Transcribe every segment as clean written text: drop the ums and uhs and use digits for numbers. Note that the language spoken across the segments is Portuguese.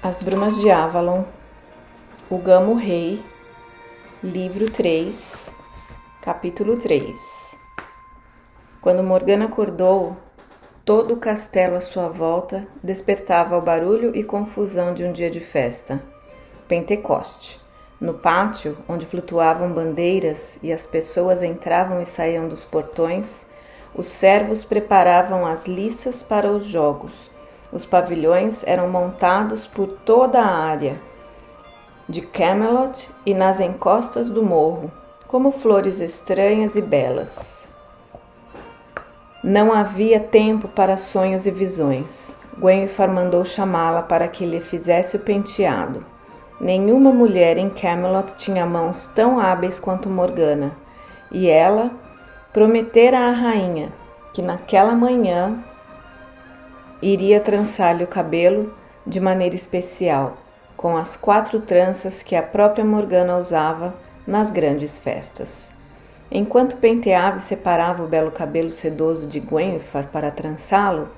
As Brumas de Avalon, O Gamo Rei, Livro 3, Capítulo 3. Quando Morgana acordou, todo o castelo à sua volta despertava ao barulho e confusão de um dia de festa. Pentecoste. No pátio, onde flutuavam bandeiras e as pessoas entravam e saíam dos portões, os servos preparavam as liças para os jogos. Os pavilhões eram montados por toda a área de Camelot e nas encostas do morro, como flores estranhas e belas. Não havia tempo para sonhos e visões. Gwenhyfar mandou chamá-la para que lhe fizesse o penteado. Nenhuma mulher em Camelot tinha mãos tão hábeis quanto Morgana, e ela prometera à rainha que naquela manhã iria trançar-lhe o cabelo de maneira especial, com as 4 tranças que a própria Morgana usava nas grandes festas. Enquanto penteava e separava o belo cabelo sedoso de Gwenhyfar para trançá-lo,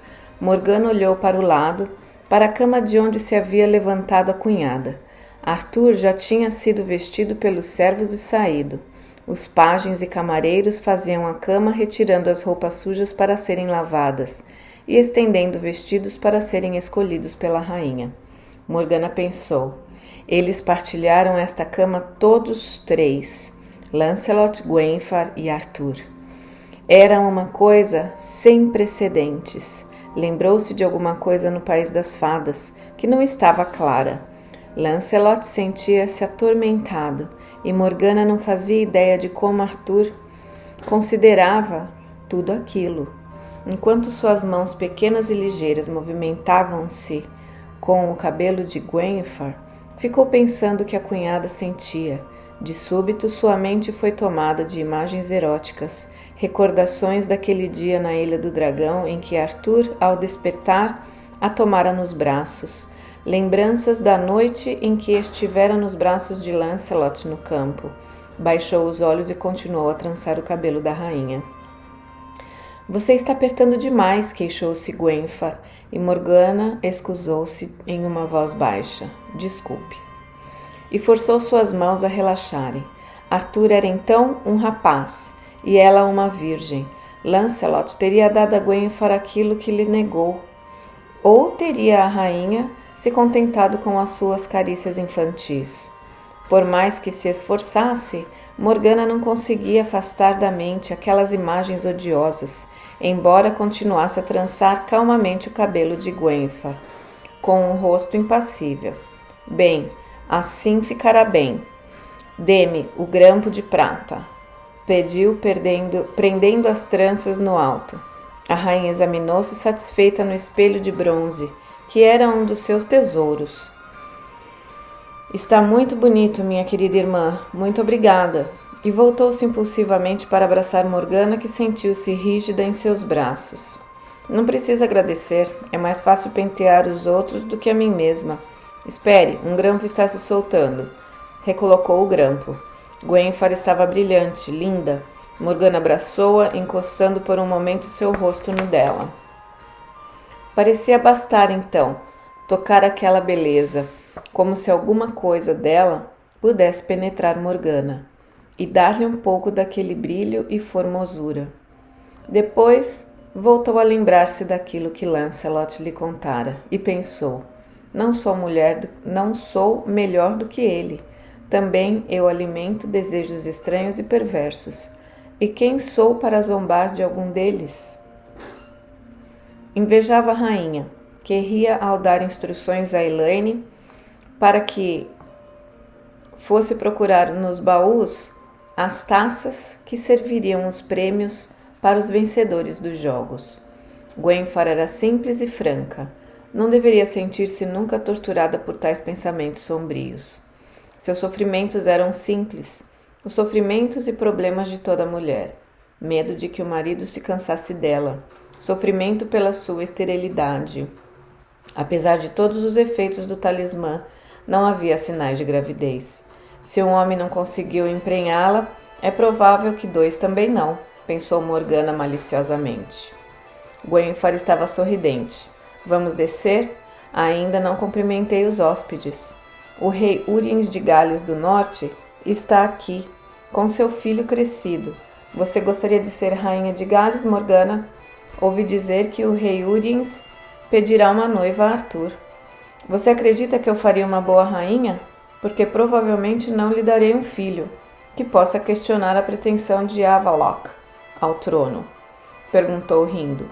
Morgana olhou para o lado, para a cama de onde se havia levantado a cunhada. Arthur já tinha sido vestido pelos servos e saído. Os pajens e camareiros faziam a cama, retirando as roupas sujas para serem lavadas e estendendo vestidos para serem escolhidos pela rainha. Morgana pensou: eles partilharam esta cama todos 3, Lancelot, Gwenhyfar e Arthur. Era uma coisa sem precedentes. Lembrou-se de alguma coisa no País das Fadas, que não estava clara. Lancelot sentia-se atormentado, e Morgana não fazia ideia de como Arthur considerava tudo aquilo. Enquanto suas mãos pequenas e ligeiras movimentavam-se com o cabelo de Gwenhyfar, ficou pensando o que a cunhada sentia. De súbito, sua mente foi tomada de imagens eróticas, recordações daquele dia na Ilha do Dragão em que Arthur, ao despertar, a tomara nos braços, lembranças da noite em que estivera nos braços de Lancelot no campo. Baixou os olhos e continuou a trançar o cabelo da rainha. Você está apertando demais, queixou-se Gwenhyfar, e Morgana excusou-se em uma voz baixa. Desculpe. E forçou suas mãos a relaxarem. Arthur era então um rapaz, e ela uma virgem. Lancelot teria dado a Gwenhyfar aquilo que lhe negou. Ou teria a rainha se contentado com as suas carícias infantis. Por mais que se esforçasse, Morgana não conseguia afastar da mente aquelas imagens odiosas, embora continuasse a trançar calmamente o cabelo de Gwenhyfar, com um rosto impassível. Bem, assim ficará bem. Dê-me o grampo de prata, pediu, prendendo as tranças no alto. A rainha examinou-se satisfeita no espelho de bronze, que era um dos seus tesouros. Está muito bonito, minha querida irmã. Muito obrigada. E voltou-se impulsivamente para abraçar Morgana, que sentiu-se rígida em seus braços. Não precisa agradecer. É mais fácil pentear os outros do que a mim mesma. Espere, um grampo está se soltando. Recolocou o grampo. Gwenhyfar estava brilhante, linda. Morgana abraçou-a, encostando por um momento seu rosto no dela. Parecia bastar, então, tocar aquela beleza, como se alguma coisa dela pudesse penetrar Morgana e dar-lhe um pouco daquele brilho e formosura. Depois voltou a lembrar-se daquilo que Lancelot lhe contara e pensou: não sou melhor do que ele. Também eu alimento desejos estranhos e perversos. E quem sou para zombar de algum deles? Invejava a rainha, que ria ao dar instruções a Elaine para que fosse procurar nos baús as taças que serviriam os prêmios para os vencedores dos jogos. Gwenhyfar era simples e franca. Não deveria sentir-se nunca torturada por tais pensamentos sombrios. Seus sofrimentos eram simples, os sofrimentos e problemas de toda mulher. Medo de que o marido se cansasse dela, sofrimento pela sua esterilidade. Apesar de todos os efeitos do talismã, não havia sinais de gravidez. Se um homem não conseguiu emprenhá-la, é provável que 2 também não, pensou Morgana maliciosamente. Gwenhyfar estava sorridente. Vamos descer? Ainda não cumprimentei os hóspedes. O rei Uriens de Gales do Norte está aqui, com seu filho crescido. Você gostaria de ser rainha de Gales, Morgana? Ouvi dizer que o rei Uriens pedirá uma noiva a Arthur. Você acredita que eu faria uma boa rainha? Porque provavelmente não lhe darei um filho que possa questionar a pretensão de Avallac'h ao trono. Perguntou rindo.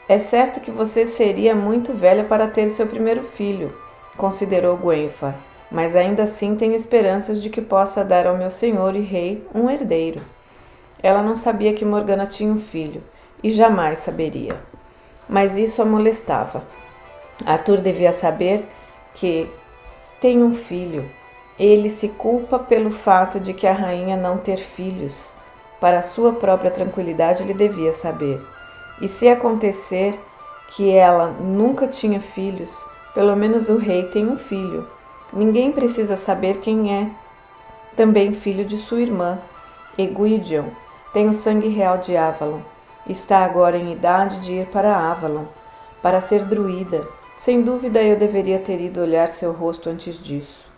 É certo que você seria muito velha para ter seu primeiro filho, considerou Gwenfar, mas ainda assim tenho esperanças de que possa dar ao meu senhor e rei um herdeiro. Ela não sabia que Morgana tinha um filho, e jamais saberia. Mas isso a molestava. Arthur devia saber que tem um filho. Ele se culpa pelo fato de que a rainha não ter filhos. Para sua própria tranquilidade, ele devia saber. E se acontecer que ela nunca tinha filhos, pelo menos o rei tem um filho. Ninguém precisa saber quem é. Também filho de sua irmã, Egwene, tem o sangue real de Avalon. Está agora em idade de ir para Avalon, para ser druida. Sem dúvida eu deveria ter ido olhar seu rosto antes disso.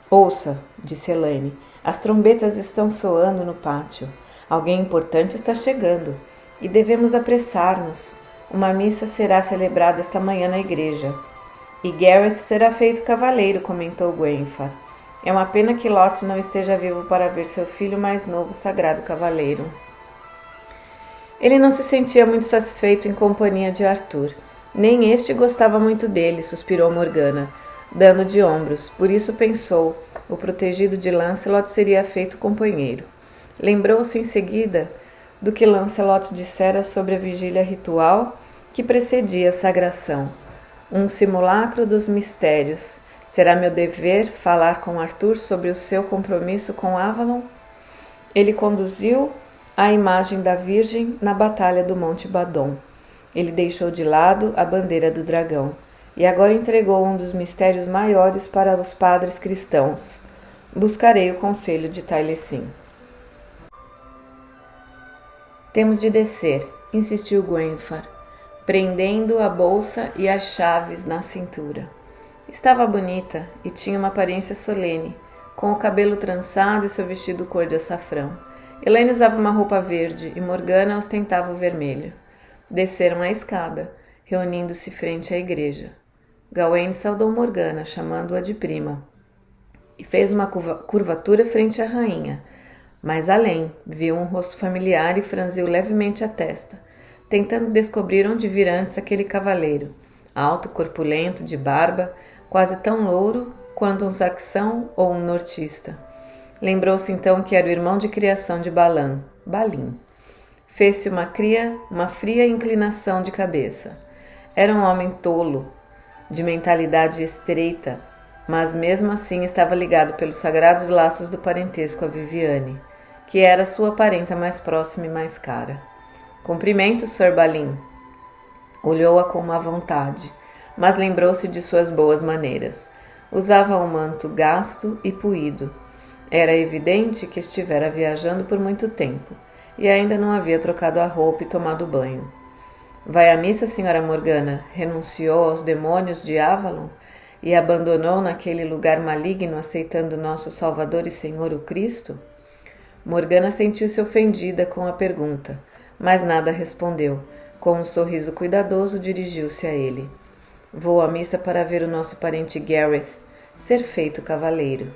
Ouça, disse Elaine, as trombetas estão soando no pátio. Alguém importante está chegando e devemos apressar-nos. Uma missa será celebrada esta manhã na igreja. E Gareth será feito cavaleiro, comentou Gwenfar. É uma pena que Lot não esteja vivo para ver seu filho mais novo sagrado cavaleiro. Ele não se sentia muito satisfeito em companhia de Arthur. Nem este gostava muito dele, suspirou Morgana, dando de ombros. Por isso pensou, o protegido de Lancelot seria feito companheiro. Lembrou-se em seguida do que Lancelot dissera sobre a vigília ritual que precedia a sagração. Um simulacro dos mistérios. Será meu dever falar com Arthur sobre o seu compromisso com Avalon? Ele conduziu a imagem da Virgem na batalha do Monte Badon. Ele deixou de lado a bandeira do dragão e agora entregou um dos mistérios maiores para os padres cristãos. Buscarei o conselho de Taliesin. Temos de descer, insistiu Gwenfar, prendendo a bolsa e as chaves na cintura. Estava bonita e tinha uma aparência solene, com o cabelo trançado e seu vestido cor de açafrão. Elaine usava uma roupa verde e Morgana ostentava o vermelho. Desceram a escada, reunindo-se frente à igreja. Gawain saudou Morgana, chamando-a de prima, e fez uma curvatura frente à rainha. Mais além, viu um rosto familiar e franziu levemente a testa, tentando descobrir onde vira antes aquele cavaleiro, alto, corpulento, de barba, quase tão louro quanto um saxão ou um nortista. Lembrou-se então que era o irmão de criação de Balan, Balin. Fez-se uma fria inclinação de cabeça. Era um homem tolo, de mentalidade estreita, mas mesmo assim estava ligado pelos sagrados laços do parentesco a Viviane, que era sua parenta mais próxima e mais cara. Cumprimentos, Sir Balin. Olhou-a com má vontade, mas lembrou-se de suas boas maneiras. Usava um manto gasto e puído. Era evidente que estivera viajando por muito tempo e ainda não havia trocado a roupa e tomado banho. Vai à missa, senhora Morgana? Renunciou aos demônios de Avalon e abandonou naquele lugar maligno aceitando nosso Salvador e Senhor o Cristo? Morgana sentiu-se ofendida com a pergunta, mas nada respondeu. Com um sorriso cuidadoso dirigiu-se a ele. Vou à missa para ver o nosso parente Gareth ser feito cavaleiro.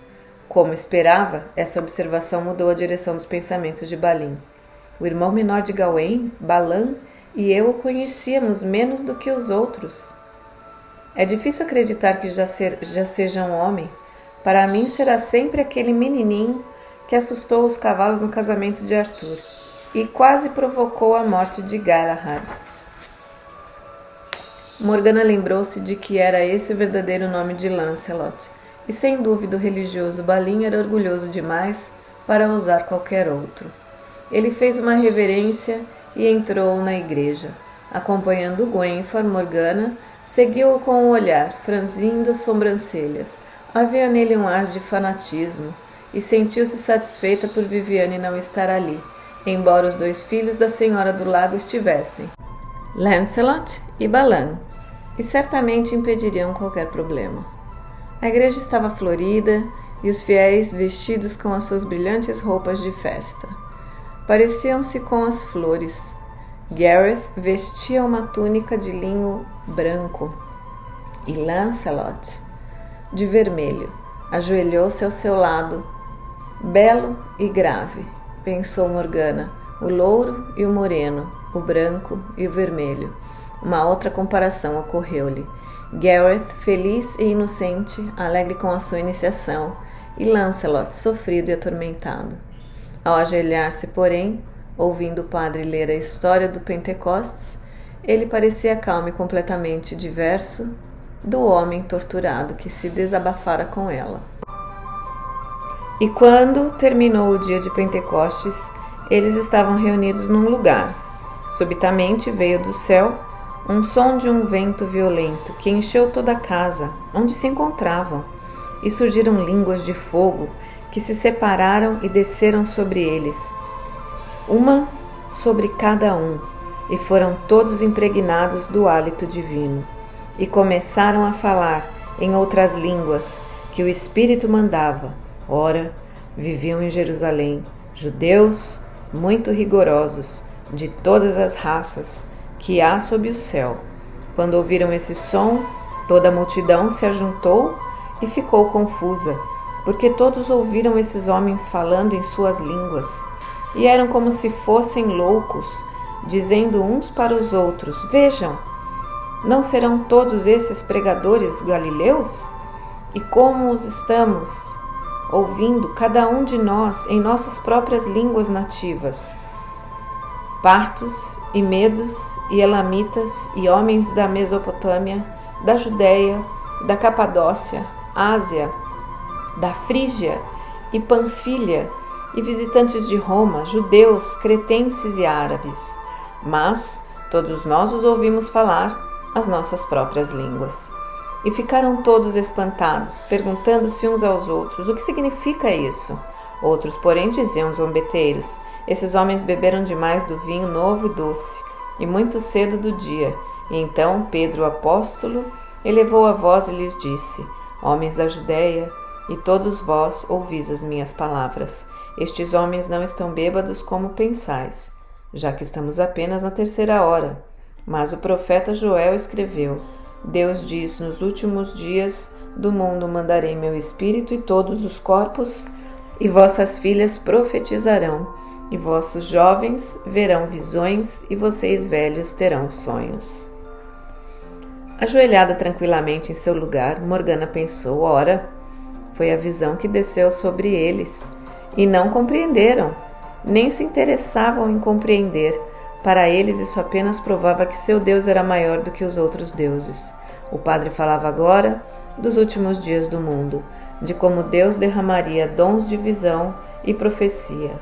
Como esperava, essa observação mudou a direção dos pensamentos de Balin. O irmão menor de Gawain, Balan, e eu o conhecíamos menos do que os outros. É difícil acreditar que já seja um homem. Para mim será sempre aquele menininho que assustou os cavalos no casamento de Arthur e quase provocou a morte de Galahad. Morgana lembrou-se de que era esse o verdadeiro nome de Lancelot, e sem dúvida o religioso Balin era orgulhoso demais para usar qualquer outro. Ele fez uma reverência e entrou na igreja. Acompanhando Gwenfar, Morgana seguiu-o com o olhar, franzindo as sobrancelhas. Havia nele um ar de fanatismo, e sentiu-se satisfeita por Viviane não estar ali, embora os dois filhos da Senhora do Lago estivessem, Lancelot e Balan. e certamente impediriam qualquer problema. A igreja estava florida e os fiéis vestidos com as suas brilhantes roupas de festa. Pareciam-se com as flores. Gareth vestia uma túnica de linho branco e Lancelot, de vermelho, ajoelhou-se ao seu lado, belo e grave, pensou Morgana, o louro e o moreno, o branco e o vermelho. Uma outra comparação ocorreu-lhe. Gareth, feliz e inocente, alegre com a sua iniciação, e Lancelot, sofrido e atormentado. Ao ajoelhar-se, porém, ouvindo o padre ler a história do Pentecostes, ele parecia calmo e completamente diverso do homem torturado que se desabafara com ela. E quando terminou o dia de Pentecostes, eles estavam reunidos num lugar. Subitamente veio do céu um som de um vento violento que encheu toda a casa onde se encontravam, e surgiram línguas de fogo que se separaram e desceram sobre eles, uma sobre cada um, e foram todos impregnados do hálito divino, e começaram a falar em outras línguas que o Espírito mandava. Ora, viviam em Jerusalém judeus muito rigorosos, de todas as raças que há sob o céu. Quando ouviram esse som, toda a multidão se ajuntou e ficou confusa, porque todos ouviram esses homens falando em suas línguas, e eram como se fossem loucos, dizendo uns para os outros: Vejam, não serão todos esses pregadores galileus? E como os estamos ouvindo, cada um de nós, em nossas próprias línguas nativas? Partos e medos e elamitas e homens da Mesopotâmia, da Judéia, da Capadócia, Ásia, da Frígia e Panfilha, e visitantes de Roma, judeus, cretenses e árabes. Mas todos nós os ouvimos falar as nossas próprias línguas. E ficaram todos espantados, perguntando-se uns aos outros: o que significa isso? Outros, porém, diziam zombeteiros: esses homens beberam demais do vinho novo e doce, e muito cedo do dia. E então Pedro, o apóstolo, elevou a voz e lhes disse: Homens da Judéia, e todos vós ouvis as minhas palavras. Estes homens não estão bêbados como pensais, já que estamos apenas na terceira hora. Mas o profeta Joel escreveu: Deus diz: nos últimos dias do mundo mandarei meu espírito, e todos os corpos e vossas filhas profetizarão, e vossos jovens verão visões, e vocês velhos terão sonhos. Ajoelhada tranquilamente em seu lugar, Morgana pensou: ora, foi a visão que desceu sobre eles, e não compreenderam, nem se interessavam em compreender. Para eles isso apenas provava que seu Deus era maior do que os outros deuses. O padre falava agora dos últimos dias do mundo, de como Deus derramaria dons de visão e profecia.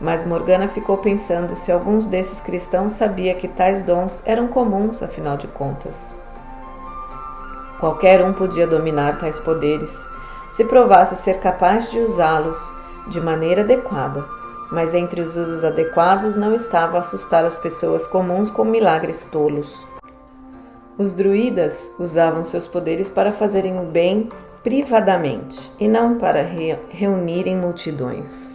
Mas Morgana ficou pensando se alguns desses cristãos sabia que tais dons eram comuns, afinal de contas. Qualquer um podia dominar tais poderes, se provasse ser capaz de usá-los de maneira adequada. Mas entre os usos adequados não estava assustar as pessoas comuns com milagres tolos. Os druidas usavam seus poderes para fazerem o bem privadamente e não para reunirem multidões.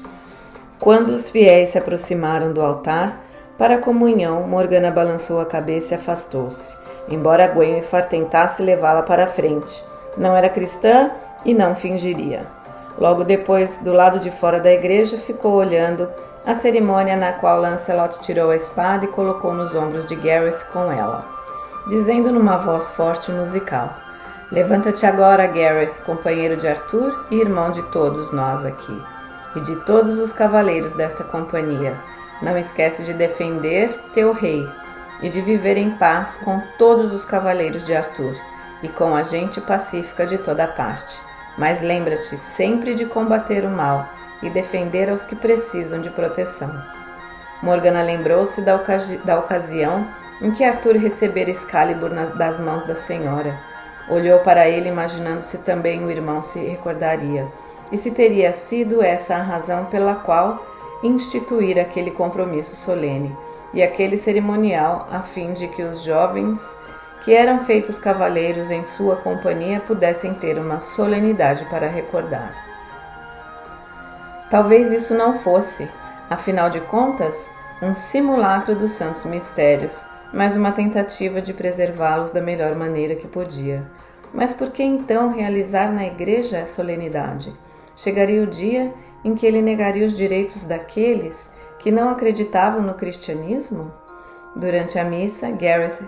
Quando os fiéis se aproximaram do altar para a comunhão, Morgana balançou a cabeça e afastou-se, embora Gwenhwyfar tentasse levá-la para a frente. Não era cristã e não fingiria. Logo depois, do lado de fora da igreja, ficou olhando a cerimônia na qual Lancelot tirou a espada e colocou nos ombros de Gareth com ela, dizendo numa voz forte e musical: Levanta-te agora, Gareth, companheiro de Arthur e irmão de todos nós aqui, e de todos os cavaleiros desta companhia. Não esquece de defender teu rei e de viver em paz com todos os cavaleiros de Arthur e com a gente pacífica de toda parte. Mas lembra-te sempre de combater o mal e defender aos que precisam de proteção. Morgana lembrou-se da ocasião em que Arthur recebera Excalibur das mãos da senhora. Olhou para ele, imaginando se também o irmão se recordaria, e se teria sido essa a razão pela qual instituir aquele compromisso solene e aquele cerimonial, a fim de que os jovens que eram feitos cavaleiros em sua companhia pudessem ter uma solenidade para recordar. Talvez isso não fosse, afinal de contas, um simulacro dos santos mistérios, mas uma tentativa de preservá-los da melhor maneira que podia. Mas por que então realizar na igreja a solenidade? Chegaria o dia em que ele negaria os direitos daqueles que não acreditavam no cristianismo? Durante a missa, Gareth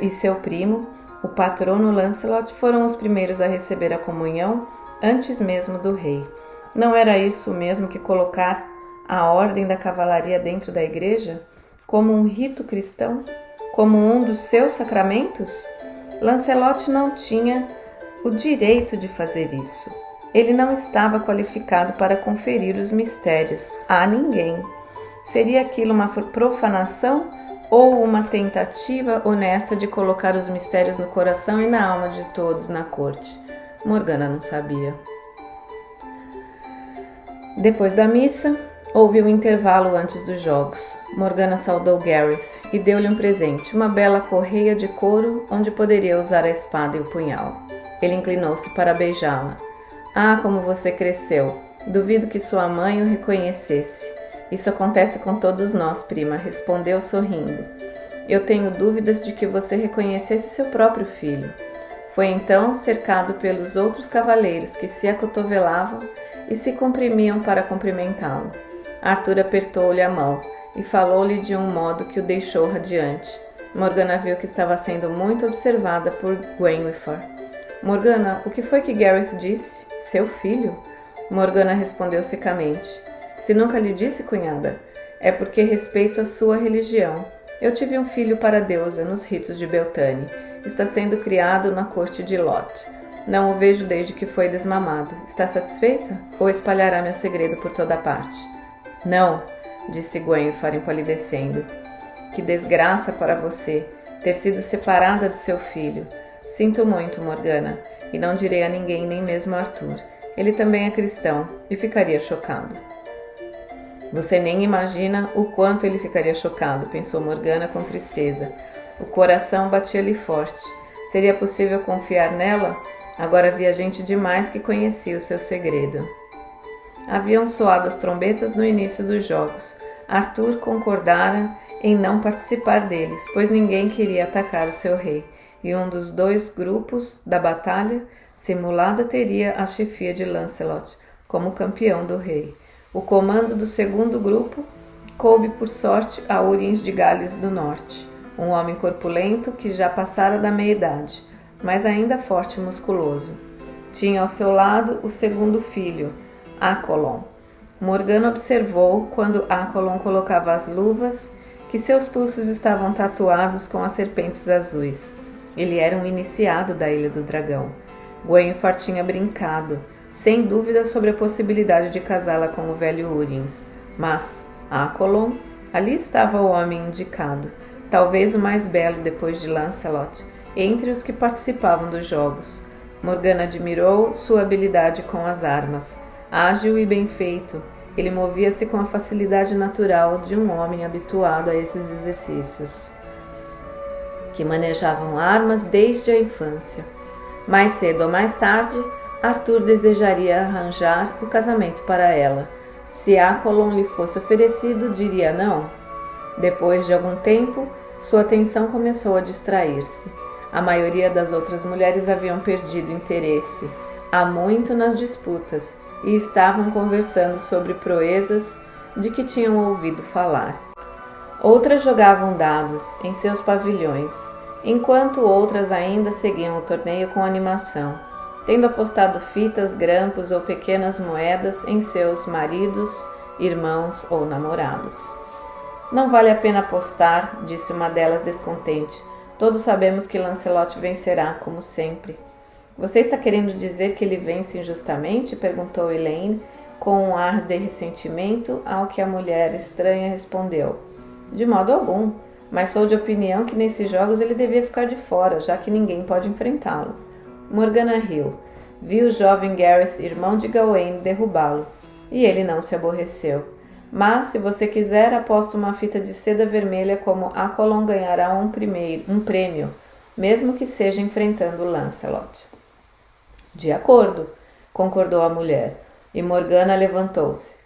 e seu primo, o patrono Lancelot, foram os primeiros a receber a comunhão antes mesmo do rei. Não era isso mesmo que colocar a ordem da cavalaria dentro da igreja como um rito cristão, como um dos seus sacramentos? Lancelot não tinha o direito de fazer isso. Ele não estava qualificado para conferir os mistérios a ninguém. Seria aquilo uma profanação ou uma tentativa honesta de colocar os mistérios no coração e na alma de todos na corte? Morgana não sabia. Depois da missa, houve um intervalo antes dos jogos. Morgana saudou Gareth e deu-lhe um presente, uma bela correia de couro onde poderia usar a espada e o punhal. Ele inclinou-se para beijá-la. Ah, como você cresceu! Duvido que sua mãe o reconhecesse. Isso acontece com todos nós, prima, respondeu sorrindo. Eu tenho dúvidas de que você reconhecesse seu próprio filho. Foi então cercado pelos outros cavaleiros que se acotovelavam e se comprimiam para cumprimentá-lo. Arthur apertou-lhe a mão e falou-lhe de um modo que o deixou radiante. Morgana viu que estava sendo muito observada por Gwenhwyfar. Morgana, o que foi que Gareth disse? Seu filho? Morgana respondeu secamente. Se nunca lhe disse, cunhada, é porque respeito a sua religião. Eu tive um filho para a deusa nos ritos de Beltane. Está sendo criado na corte de Lot. Não o vejo desde que foi desmamado. Está satisfeita? Ou espalhará meu segredo por toda parte? Não, disse Gwenhwyfar empalidecendo. Que desgraça para você, ter sido separada de seu filho. Sinto muito, Morgana, e não direi a ninguém, nem mesmo a Arthur. Ele também é cristão e ficaria chocado. Você nem imagina o quanto ele ficaria chocado, pensou Morgana com tristeza. O coração batia-lhe forte. Seria possível confiar nela? Agora havia gente demais que conhecia o seu segredo. Haviam soado as trombetas no início dos jogos. Arthur concordara em não participar deles, pois ninguém queria atacar o seu rei, e um dos dois grupos da batalha simulada teria a chefia de Lancelot, como campeão do rei. O comando do segundo grupo coube por sorte a Urins de Gales do Norte, um homem corpulento que já passara da meia-idade, mas ainda forte e musculoso. Tinha ao seu lado o segundo filho, Accolon. Morgana observou quando Accolon colocava as luvas que seus pulsos estavam tatuados com as serpentes azuis. Ele era um iniciado da Ilha do Dragão. Gwenhwyfar tinha brincado, sem dúvida, sobre a possibilidade de casá-la com o velho Urins. Mas Accolon, ali estava o homem indicado, talvez o mais belo depois de Lancelot, entre os que participavam dos jogos. Morgana admirou sua habilidade com as armas. Ágil e bem feito, ele movia-se com a facilidade natural de um homem habituado a esses exercícios, que manejavam armas desde a infância. Mais cedo ou mais tarde, Arthur desejaria arranjar o casamento para ela. Se Accolon lhe fosse oferecido, diria não. Depois de algum tempo, sua atenção começou a distrair-se. A maioria das outras mulheres haviam perdido interesse há muito nas disputas e estavam conversando sobre proezas de que tinham ouvido falar. Outras jogavam dados em seus pavilhões, enquanto outras ainda seguiam o torneio com animação, tendo apostado fitas, grampos ou pequenas moedas em seus maridos, irmãos ou namorados. Não vale a pena apostar, disse uma delas descontente. Todos sabemos que Lancelot vencerá, como sempre. Você está querendo dizer que ele vence injustamente? Perguntou Elaine, com um ar de ressentimento, ao que a mulher estranha respondeu. De modo algum, mas sou de opinião que nesses jogos ele devia ficar de fora, já que ninguém pode enfrentá-lo. Morgana riu. Viu o jovem Gareth, irmão de Gawain, derrubá-lo, e ele não se aborreceu. Mas, se você quiser, aposto uma fita de seda vermelha como Accolon ganhará um prêmio. mesmo que seja enfrentando Lancelot. De acordo, concordou a mulher, e Morgana levantou-se.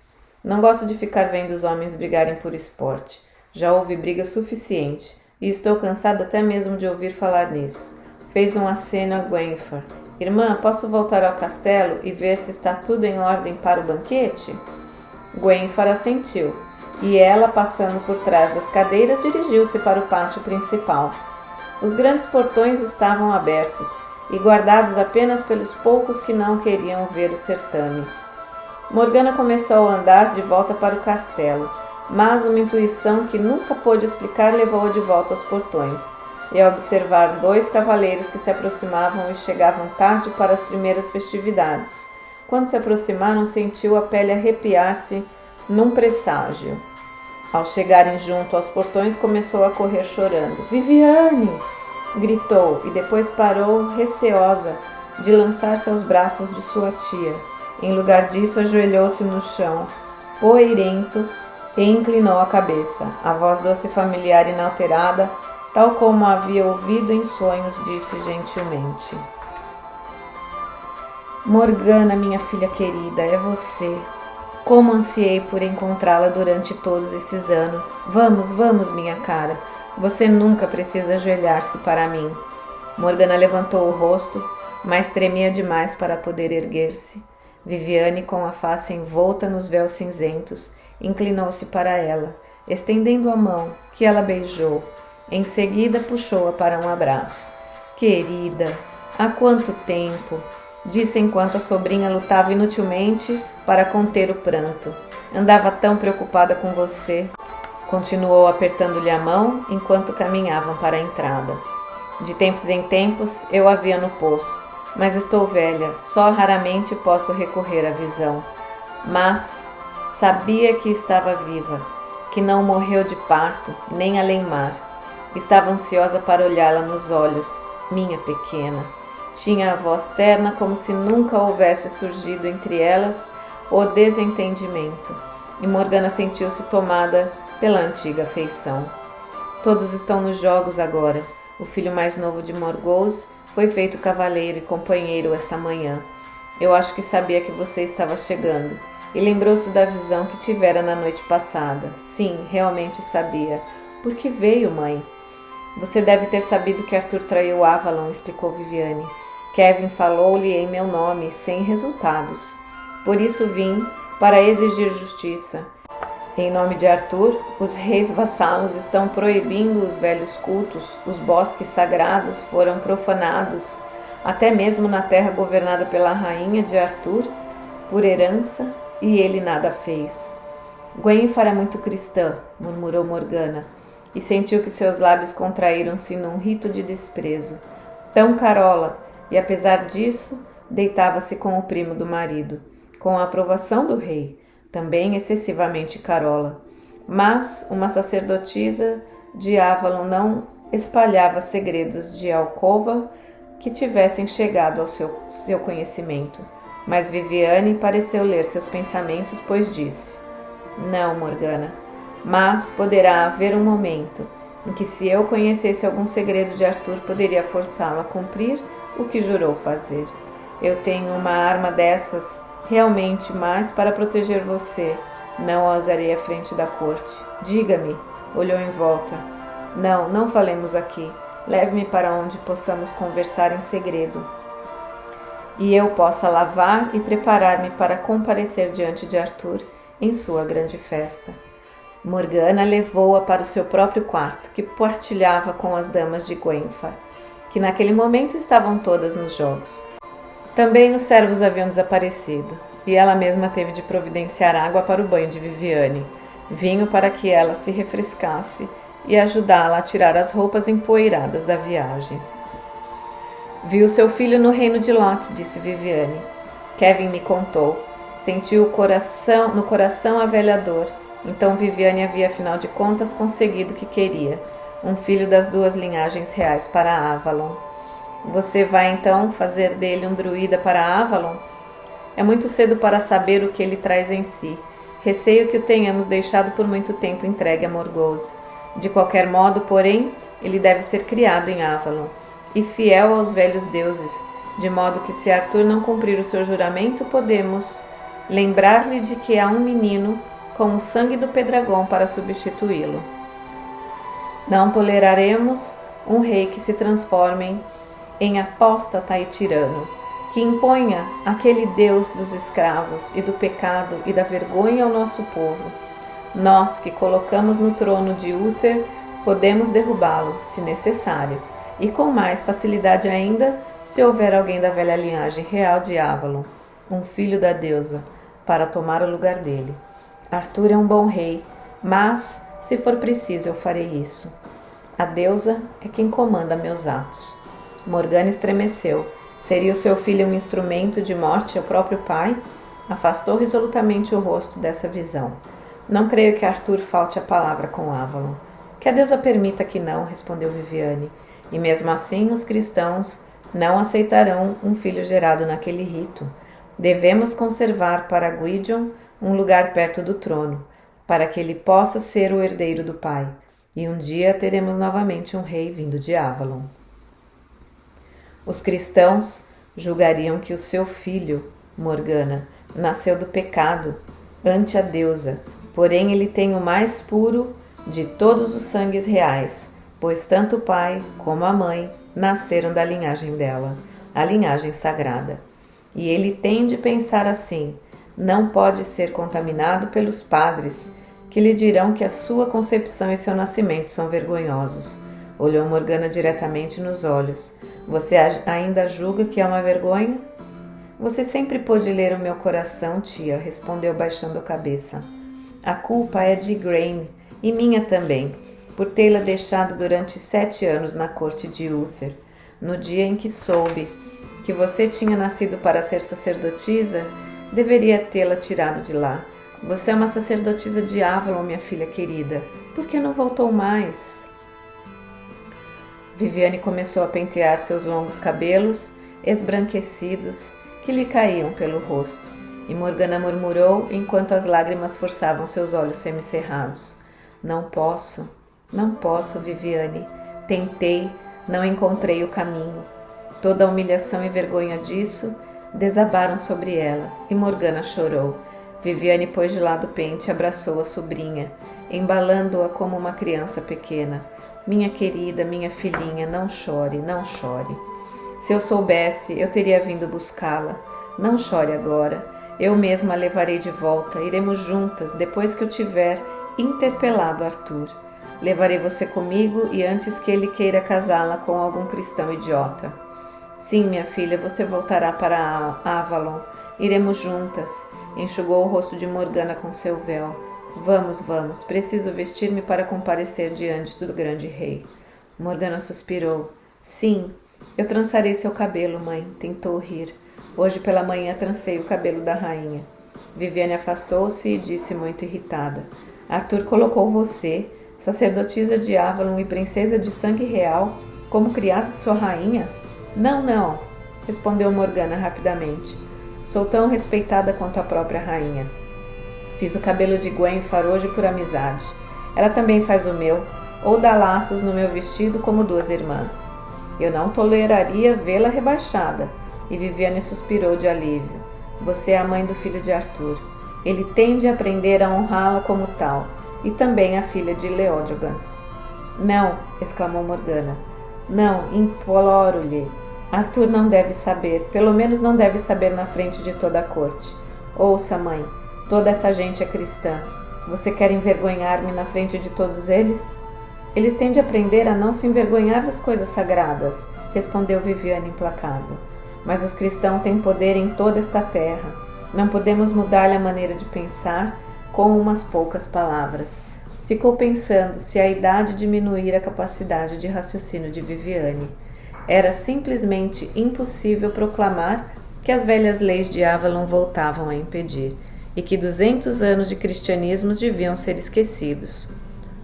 Não gosto de ficar vendo os homens brigarem por esporte. Já houve briga suficiente, e estou cansada até mesmo de ouvir falar nisso. Fez um aceno a Gwenfor. Irmã, posso voltar ao castelo e ver se está tudo em ordem para o banquete? Gwenfor assentiu, e ela, passando por trás das cadeiras, dirigiu-se para o pátio principal. Os grandes portões estavam abertos, e guardados apenas pelos poucos que não queriam ver o certame. Morgana começou a andar de volta para o castelo, mas uma intuição que nunca pôde explicar levou-a de volta aos portões, e a observar 2 cavaleiros que se aproximavam e chegavam tarde para as primeiras festividades. Quando se aproximaram, sentiu a pele arrepiar-se num presságio. Ao chegarem junto aos portões, começou a correr chorando. Viviane! Gritou e depois parou, receosa de lançar-se aos braços de sua tia. Em lugar disso, ajoelhou-se no chão, poeirento, e inclinou a cabeça. A voz doce e familiar inalterada, tal como havia ouvido em sonhos, disse gentilmente: Morgana, minha filha querida, é você. Como ansiei por encontrá-la durante todos esses anos. Vamos, vamos, minha cara. Você nunca precisa ajoelhar-se para mim. Morgana levantou o rosto, mas tremia demais para poder erguer-se. Viviane, com a face envolta nos véus cinzentos, inclinou-se para ela, estendendo a mão, que ela beijou. Em seguida, puxou-a para um abraço. Querida, há quanto tempo? Disse enquanto a sobrinha lutava inutilmente para conter o pranto. Andava tão preocupada com você. Continuou apertando-lhe a mão enquanto caminhavam para a entrada. De tempos em tempos eu a via no poço, mas estou velha, só raramente posso recorrer à visão. Mas sabia que estava viva, que não morreu de parto, nem além-mar. Estava ansiosa para olhá-la nos olhos, minha pequena. Tinha a voz terna como se nunca houvesse surgido entre elas o desentendimento, e Morgana sentiu-se tomada pela antiga afeição. Todos estão nos jogos agora. O filho mais novo de Morgause foi feito cavaleiro e companheiro esta manhã. Eu acho que sabia que você estava chegando, e lembrou-se da visão que tivera na noite passada. Sim, realmente sabia. Por que veio, mãe? Você deve ter sabido que Arthur traiu Avalon, explicou Viviane. Kevin falou-lhe em meu nome, sem resultados. Por isso vim, para exigir justiça. Em nome de Arthur, os reis vassalos estão proibindo os velhos cultos, os bosques sagrados foram profanados, até mesmo na terra governada pela rainha de Arthur, por herança, e ele nada fez. Gwenfor é muito cristã, murmurou Morgana, e sentiu que seus lábios contraíram-se num rito de desprezo. Tão carola, e apesar disso, deitava-se com o primo do marido, com a aprovação do rei, também excessivamente carola. Mas uma sacerdotisa de Avalon não espalhava segredos de alcova que tivessem chegado ao seu conhecimento. Mas Viviane pareceu ler seus pensamentos, pois disse: Não, Morgana, mas poderá haver um momento em que, se eu conhecesse algum segredo de Arthur, poderia forçá-lo a cumprir o que jurou fazer. Eu tenho uma arma dessas realmente, mas para proteger você, não a usarei à frente da corte. Diga-me, olhou em volta. Não, não falemos aqui. Leve-me para onde possamos conversar em segredo. E eu possa lavar e preparar-me para comparecer diante de Arthur em sua grande festa. Morgana levou-a para o seu próprio quarto, que partilhava com as damas de Gwenfor, que naquele momento estavam todas nos jogos. Também os servos haviam desaparecido, e ela mesma teve de providenciar água para o banho de Viviane, vinho para que ela se refrescasse e ajudá-la a tirar as roupas empoeiradas da viagem. Viu seu filho no reino de Lot, disse Viviane. Kevin me contou. Sentiu no coração a velha dor. Então Viviane havia, afinal de contas, conseguido o que queria, um filho das 2 linhagens reais para Avalon. Você vai então fazer dele um druida para Avalon? É muito cedo para saber o que ele traz em si. Receio que o tenhamos deixado por muito tempo entregue a Morgause. De qualquer modo, porém, ele deve ser criado em Avalon. e fiel aos velhos deuses, de modo que se Arthur não cumprir o seu juramento, podemos lembrar-lhe de que há um menino com o sangue do Pedragon para substituí-lo. Não toleraremos um rei que se transforme em apóstata e tirano, que imponha aquele Deus dos escravos e do pecado e da vergonha ao nosso povo. Nós que colocamos no trono de Uther, podemos derrubá-lo, se necessário, e com mais facilidade ainda, se houver alguém da velha linhagem real de Avalon, um filho da deusa, para tomar o lugar dele. Arthur é um bom rei, mas, se for preciso, eu farei isso. A deusa é quem comanda meus atos. Morgana estremeceu. Seria o seu filho um instrumento de morte ao próprio pai? Afastou resolutamente o rosto dessa visão. Não creio que Arthur falte a palavra com Avalon. Que a deusa permita que não, respondeu Viviane. E mesmo assim os cristãos não aceitarão um filho gerado naquele rito. Devemos conservar para Gwydion um lugar perto do trono, para que ele possa ser o herdeiro do pai. E um dia teremos novamente um rei vindo de Avalon. Os cristãos julgariam que o seu filho, Morgana, nasceu do pecado ante a deusa, porém ele tem o mais puro de todos os sangues reais, pois tanto o pai como a mãe nasceram da linhagem dela, a linhagem sagrada. E ele tem de pensar assim: não pode ser contaminado pelos padres, que lhe dirão que a sua concepção e seu nascimento são vergonhosos. Olhou Morgana diretamente nos olhos. Você ainda julga que é uma vergonha? Você sempre pôde ler o meu coração, tia, respondeu baixando a cabeça. A culpa é de Igraine, e minha também, por tê-la deixado durante 7 anos na corte de Uther. No dia em que soube que você tinha nascido para ser sacerdotisa, deveria tê-la tirado de lá. Você é uma sacerdotisa de Avalon, minha filha querida. Por que não voltou mais? Viviane começou a pentear seus longos cabelos, esbranquecidos, que lhe caíam pelo rosto, e Morgana murmurou enquanto as lágrimas forçavam seus olhos semicerrados. Não posso, Viviane. Tentei, não encontrei o caminho. Toda a humilhação e vergonha disso desabaram sobre ela, e Morgana chorou. Viviane pôs de lado o pente e abraçou a sobrinha, embalando-a como uma criança pequena. Minha querida, minha filhinha, não chore, não chore. Se eu soubesse, eu teria vindo buscá-la. Não chore agora. Eu mesma a levarei de volta. Iremos juntas, depois que eu tiver interpelado Arthur. Levarei você comigo e antes que ele queira casá-la com algum cristão idiota. Sim, minha filha, você voltará para Avalon. Iremos juntas. Enxugou o rosto de Morgana com seu véu. Vamos, preciso vestir-me para comparecer diante do grande rei. Morgana suspirou. Sim, eu trançarei seu cabelo, mãe, tentou rir. Hoje pela manhã trancei o cabelo da rainha. Viviane afastou-se e disse muito irritada. Arthur colocou você, sacerdotisa de Avalon e princesa de sangue real, como criada de sua rainha? Não, respondeu Morgana rapidamente. Sou tão respeitada quanto a própria rainha. Fiz o cabelo de Gwenfar hoje por amizade. Ela também faz o meu, ou dá laços no meu vestido como 2 irmãs. Eu não toleraria vê-la rebaixada. E Viviane suspirou de alívio. Você é a mãe do filho de Arthur. Ele tem de aprender a honrá-la como tal, e também a filha de Leodogans. Não, exclamou Morgana. Não, imploro-lhe. Arthur não deve saber, pelo menos não deve saber na frente de toda a corte. Ouça, mãe, toda essa gente é cristã. Você quer envergonhar-me na frente de todos eles? Eles têm de aprender a não se envergonhar das coisas sagradas, respondeu Viviane implacável. Mas os cristãos têm poder em toda esta terra. Não podemos mudar-lhe a maneira de pensar com umas poucas palavras. Ficou pensando se a idade diminuir a capacidade de raciocínio de Viviane. Era simplesmente impossível proclamar que as velhas leis de Avalon voltavam a impedir, e que 200 anos de cristianismo deviam ser esquecidos.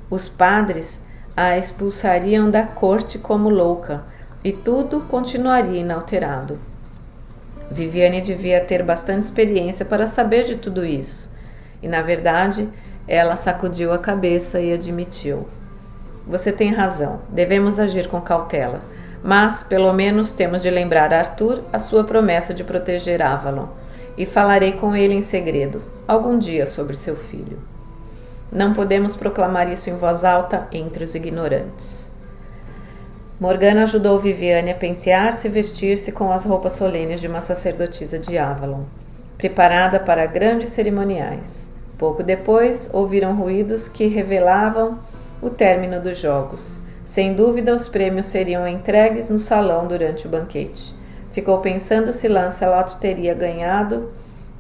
Os padres a expulsariam da corte como louca, e tudo continuaria inalterado. Viviane devia ter bastante experiência para saber de tudo isso, e na verdade ela sacudiu a cabeça e admitiu. Você tem razão, devemos agir com cautela. Mas, pelo menos, temos de lembrar a Arthur a sua promessa de proteger Avalon, e falarei com ele em segredo, algum dia, sobre seu filho. Não podemos proclamar isso em voz alta entre os ignorantes. Morgana ajudou Viviane a pentear-se e vestir-se com as roupas solenes de uma sacerdotisa de Avalon, preparada para grandes cerimoniais. Pouco depois, ouviram ruídos que revelavam o término dos jogos. Sem dúvida, os prêmios seriam entregues no salão durante o banquete. Ficou pensando se Lancelot teria ganhado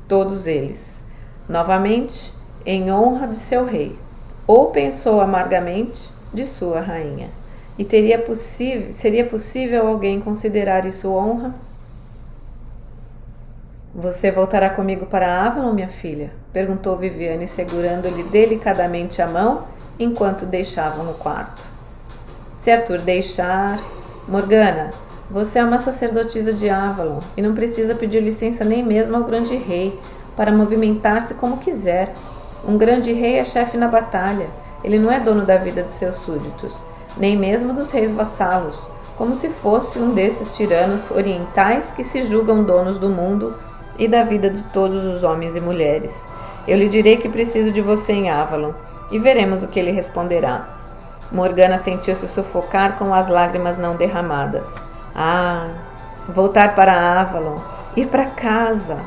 todos eles, novamente, em honra de seu rei, ou pensou amargamente de sua rainha. E seria possível alguém considerar isso honra? Você voltará comigo para Avalon, minha filha? Perguntou Viviane, segurando-lhe delicadamente a mão enquanto deixavam no quarto. Se Arthur deixar... Morgana, você é uma sacerdotisa de Avalon e não precisa pedir licença nem mesmo ao grande rei para movimentar-se como quiser. Um grande rei é chefe na batalha. Ele não é dono da vida de seus súditos, nem mesmo dos reis vassalos, como se fosse um desses tiranos orientais que se julgam donos do mundo e da vida de todos os homens e mulheres. Eu lhe direi que preciso de você em Avalon, e veremos o que ele responderá. Morgana sentiu-se sufocar com as lágrimas não derramadas. Ah, voltar para Avalon, ir para casa.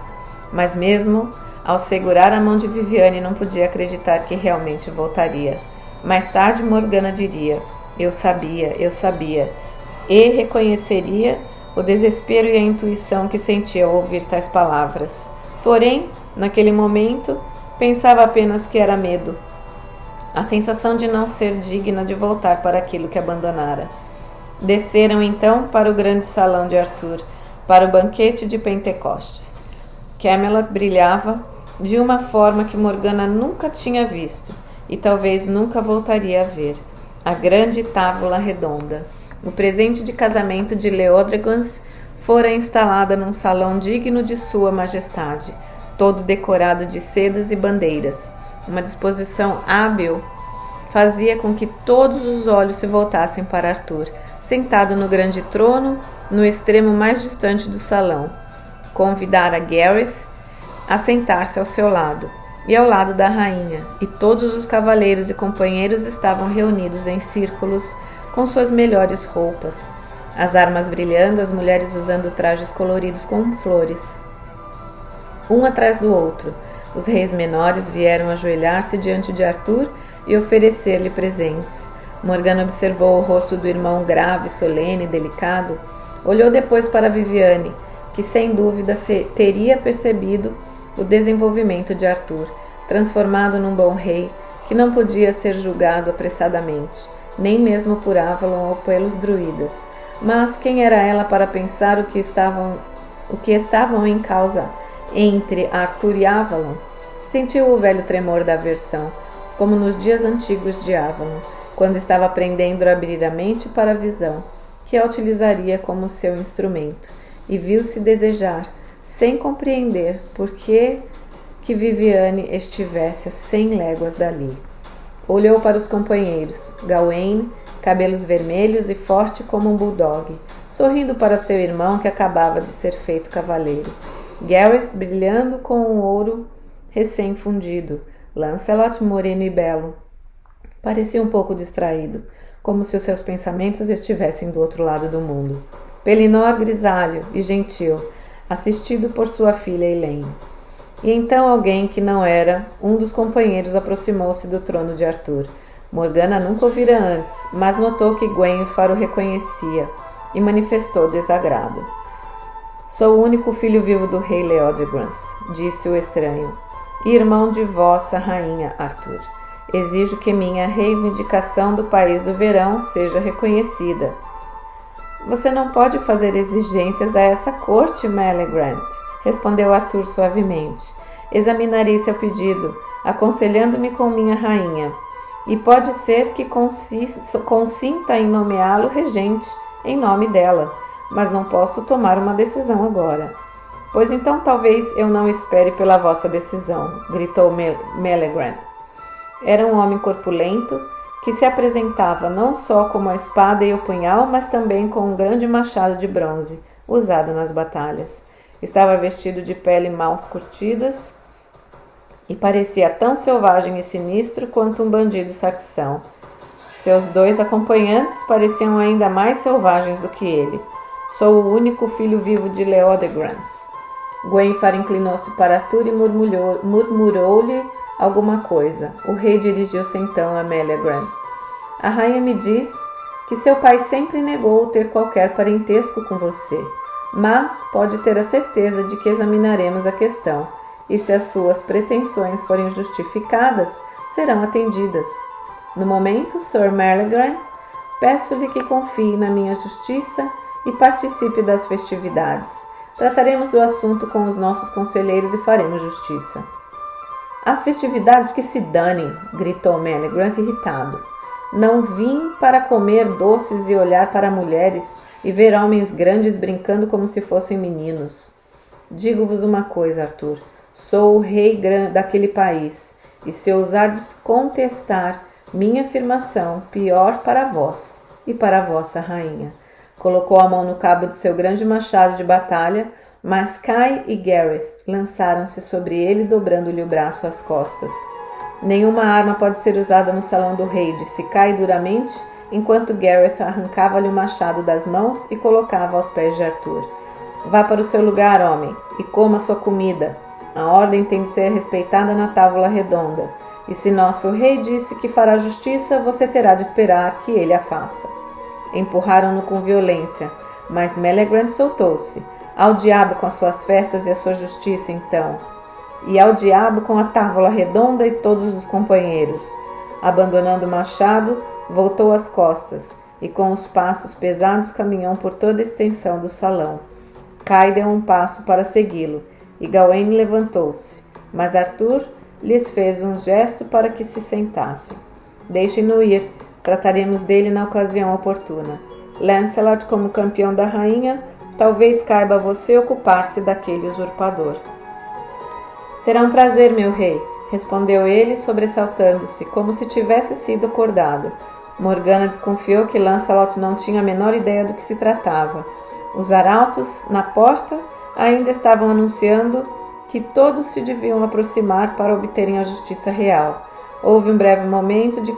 Mas mesmo ao segurar a mão de Viviane, não podia acreditar que realmente voltaria. Mais tarde, Morgana diria: eu sabia, e reconheceria o desespero e a intuição que sentia ao ouvir tais palavras. Porém, naquele momento, pensava apenas que era medo. A sensação de não ser digna de voltar para aquilo que abandonara. Desceram então para o grande salão de Arthur, para o banquete de Pentecostes. Camelot brilhava de uma forma que Morgana nunca tinha visto e talvez nunca voltaria a ver. A grande tábua redonda, o presente de casamento de Leodragons, fora instalada num salão digno de sua majestade, todo decorado de sedas e bandeiras. Uma disposição hábil fazia com que todos os olhos se voltassem para Arthur, sentado no grande trono, no extremo mais distante do salão. Convidara Gareth a sentar-se ao seu lado, e ao lado da rainha, e todos os cavaleiros e companheiros estavam reunidos em círculos com suas melhores roupas, as armas brilhando, as mulheres usando trajes coloridos com flores. Um atrás do outro, os reis menores vieram ajoelhar-se diante de Arthur e oferecer-lhe presentes. Morgana observou o rosto do irmão grave, solene e delicado. Olhou depois para Viviane, que sem dúvida teria percebido o desenvolvimento de Arthur, transformado num bom rei que não podia ser julgado apressadamente, nem mesmo por Avalon ou pelos druidas. Mas quem era ela para pensar o que estavam em causa entre Arthur e Avalon? Sentiu o velho tremor da aversão, como nos dias antigos de Avalon, quando estava aprendendo a abrir a mente para a visão, que a utilizaria como seu instrumento, e viu-se desejar, sem compreender por que Viviane estivesse a 100 léguas dali. Olhou para os companheiros, Gawain, cabelos vermelhos e forte como um bulldog, sorrindo para seu irmão que acabava de ser feito cavaleiro, Gareth brilhando com um ouro recém-fundido, Lancelot moreno e belo. Parecia um pouco distraído, como se os seus pensamentos estivessem do outro lado do mundo. Pellinor grisalho e gentil, assistido por sua filha Elaine. E então alguém que não era um dos companheiros aproximou-se do trono de Arthur. Morgana nunca o vira antes, mas notou que Gwenhwyfar o reconhecia e manifestou desagrado. Sou o único filho vivo do rei Leodegrance, disse o estranho, e irmão de vossa rainha Arthur. Exijo que minha reivindicação do país do verão seja reconhecida. Você não pode fazer exigências a essa corte, Melegrant, respondeu Arthur suavemente. Examinarei seu pedido, aconselhando-me com minha rainha, e pode ser que consinta em nomeá-lo regente, em nome dela, mas não posso tomar uma decisão agora. Pois então talvez eu não espere pela vossa decisão, gritou Melegrant. Era um homem corpulento que se apresentava não só como a espada e o punhal, mas também com um grande machado de bronze, usado nas batalhas. Estava vestido de pele mal curtidas e parecia tão selvagem e sinistro quanto um bandido saxão. Seus 2 acompanhantes pareciam ainda mais selvagens do que ele. Sou o único filho vivo de Leodegrance. Gwenfar inclinou-se para Arthur e murmurou-lhe alguma coisa. O rei dirigiu-se então a Meleagran. A rainha me diz que seu pai sempre negou ter qualquer parentesco com você, mas pode ter a certeza de que examinaremos a questão, e se as suas pretensões forem justificadas, serão atendidas. No momento, Sir Meleagran, peço-lhe que confie na minha justiça e participe das festividades. Trataremos do assunto com os nossos conselheiros e faremos justiça. As festividades que se danem, gritou Meleagran irritado. Não vim para comer doces e olhar para mulheres e ver homens grandes brincando como se fossem meninos. Digo-vos uma coisa, Arthur. Sou o rei daquele país, e se ousardes contestar minha afirmação, pior para vós e para a vossa rainha. Colocou a mão no cabo de seu grande machado de batalha, mas Kai e Gareth lançaram-se sobre ele, dobrando-lhe o braço às costas. Nenhuma arma pode ser usada no salão do rei, disse Kai duramente, enquanto Gareth arrancava-lhe o machado das mãos e colocava aos pés de Arthur. Vá para o seu lugar, homem, e coma sua comida. A ordem tem de ser respeitada na tábua redonda, e se nosso rei disse que fará justiça, você terá de esperar que ele a faça. Empurraram-no com violência, mas Meleagran soltou-se. Ao diabo com as suas festas e a sua justiça, então. E ao diabo com a tábua redonda e todos os companheiros. Abandonando o machado, voltou às costas, e com os passos pesados caminhou por toda a extensão do salão. Kai deu um passo para segui-lo, e Gawain levantou-se, mas Arthur lhes fez um gesto para que se sentassem. Deixem-no ir, trataremos dele na ocasião oportuna. Lancelot, como campeão da rainha, talvez caiba a você ocupar-se daquele usurpador. Será um prazer, meu rei, respondeu ele, sobressaltando-se, como se tivesse sido acordado. Morgana desconfiou que Lancelot não tinha a menor ideia do que se tratava. Os arautos, na porta, ainda estavam anunciando que todos se deviam aproximar para obterem a justiça real. Houve um breve momento de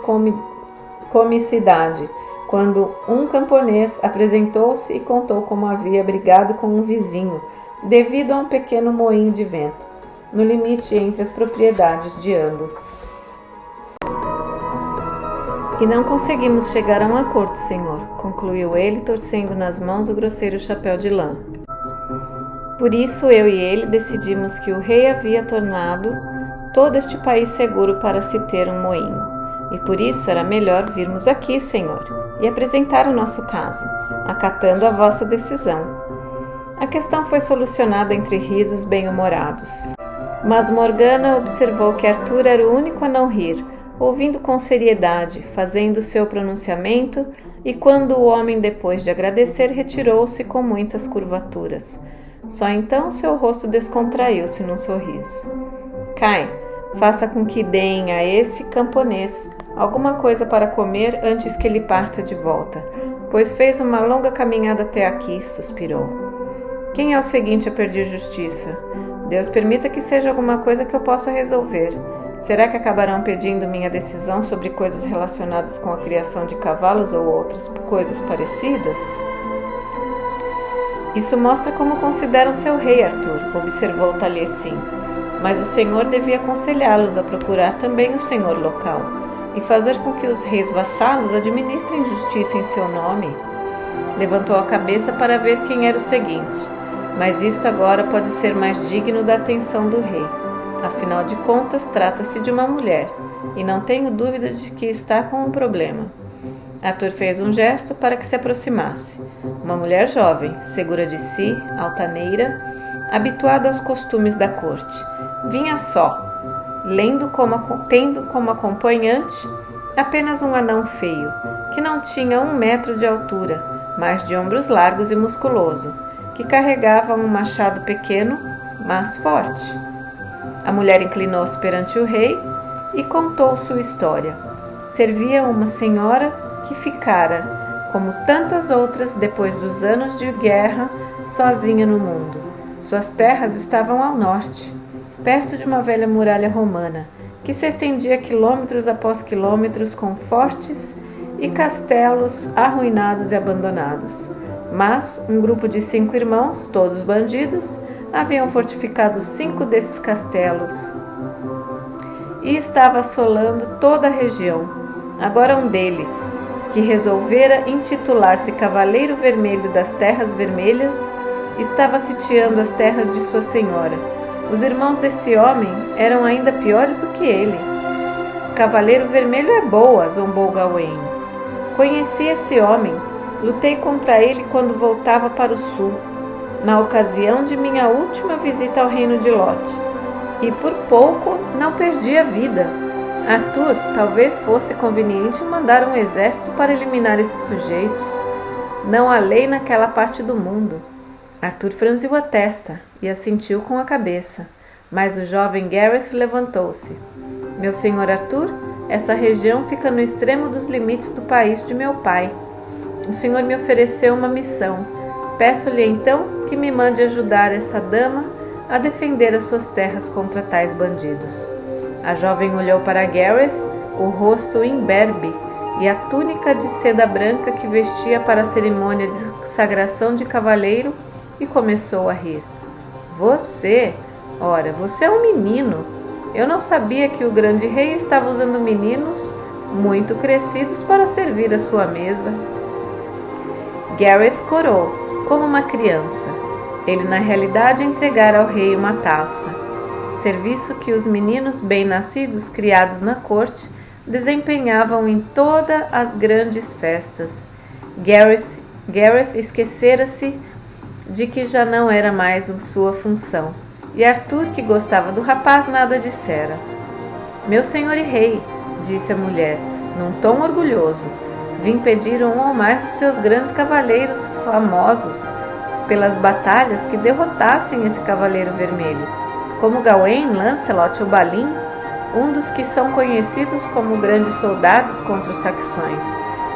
comicidade, quando um camponês apresentou-se e contou como havia brigado com um vizinho, devido a um pequeno moinho de vento, no limite entre as propriedades de ambos. E não conseguimos chegar a um acordo, senhor, concluiu ele, torcendo nas mãos o grosseiro chapéu de lã. Por isso eu e ele decidimos que o rei havia tornado todo este país seguro para se ter um moinho, e por isso era melhor virmos aqui, senhor, e apresentar o nosso caso, acatando a vossa decisão. A questão foi solucionada entre risos bem-humorados. Mas Morgana observou que Arthur era o único a não rir, ouvindo com seriedade, fazendo seu pronunciamento, e quando o homem, depois de agradecer, retirou-se com muitas curvaturas. Só então seu rosto descontraiu-se num sorriso. Kai, faça com que deem a esse camponês alguma coisa para comer antes que ele parta de volta, pois fez uma longa caminhada até aqui, suspirou. Quem é o seguinte a pedir justiça? Deus permita que seja alguma coisa que eu possa resolver. Será que acabarão pedindo minha decisão sobre coisas relacionadas com a criação de cavalos ou outras coisas parecidas? Isso mostra como consideram seu rei, Arthur, observou Taliesin. Mas o senhor devia aconselhá-los a procurar também o senhor local e fazer com que os reis vassalos administrem justiça em seu nome. Levantou a cabeça para ver quem era o seguinte, mas isto agora pode ser mais digno da atenção do rei. Afinal de contas, trata-se de uma mulher, e não tenho dúvida de que está com um problema. Arthur fez um gesto para que se aproximasse. Uma mulher jovem, segura de si, altaneira, habituada aos costumes da corte. Vinha só, tendo como acompanhante apenas um anão feio, que não tinha 1 metro de altura, mas de ombros largos e musculoso, que carregava um machado pequeno, mas forte. A mulher inclinou-se perante o rei e contou sua história. servia uma senhora que ficara, como tantas outras depois dos anos de guerra, sozinha no mundo. Suas terras estavam ao norte, perto de uma velha muralha romana, que se estendia quilômetros após quilômetros com fortes e castelos arruinados e abandonados. Mas um grupo de 5 irmãos, todos bandidos, haviam fortificado 5 desses castelos e estava assolando toda a região. Agora um deles, que resolvera intitular-se Cavaleiro Vermelho das Terras Vermelhas, estava sitiando as terras de sua senhora. Os irmãos desse homem eram ainda piores do que ele. Cavaleiro Vermelho é boa, zombou Gawain. Conheci esse homem. Lutei contra ele quando voltava para o sul, na ocasião de minha última visita ao reino de Lot, e por pouco não perdi a vida. Arthur, talvez fosse conveniente mandar um exército para eliminar esses sujeitos. Não há lei naquela parte do mundo. Arthur franziu a testa e assentiu com a cabeça, mas o jovem Gareth levantou-se. Meu senhor Arthur, essa região fica no extremo dos limites do país de meu pai. O senhor me ofereceu uma missão. Peço-lhe então que me mande ajudar essa dama a defender as suas terras contra tais bandidos. A jovem olhou para Gareth, o rosto imberbe e a túnica de seda branca que vestia para a cerimônia de sagração de cavaleiro, e começou a rir. Você? Ora, você é um menino. Eu não sabia que o grande rei estava usando meninos muito crescidos para servir a sua mesa. Gareth corou, como uma criança. Ele na realidade entregara ao rei uma taça, serviço que os meninos bem-nascidos criados na corte desempenhavam em todas as grandes festas. Gareth esquecera-se de que já não era mais sua função, e Arthur, que gostava do rapaz, nada dissera. Meu senhor e rei, disse a mulher, num tom orgulhoso, vim pedir um ou mais dos seus grandes cavaleiros famosos pelas batalhas que derrotassem esse cavaleiro vermelho, como Gawain, Lancelot ou Balin, um dos que são conhecidos como grandes soldados contra os saxões.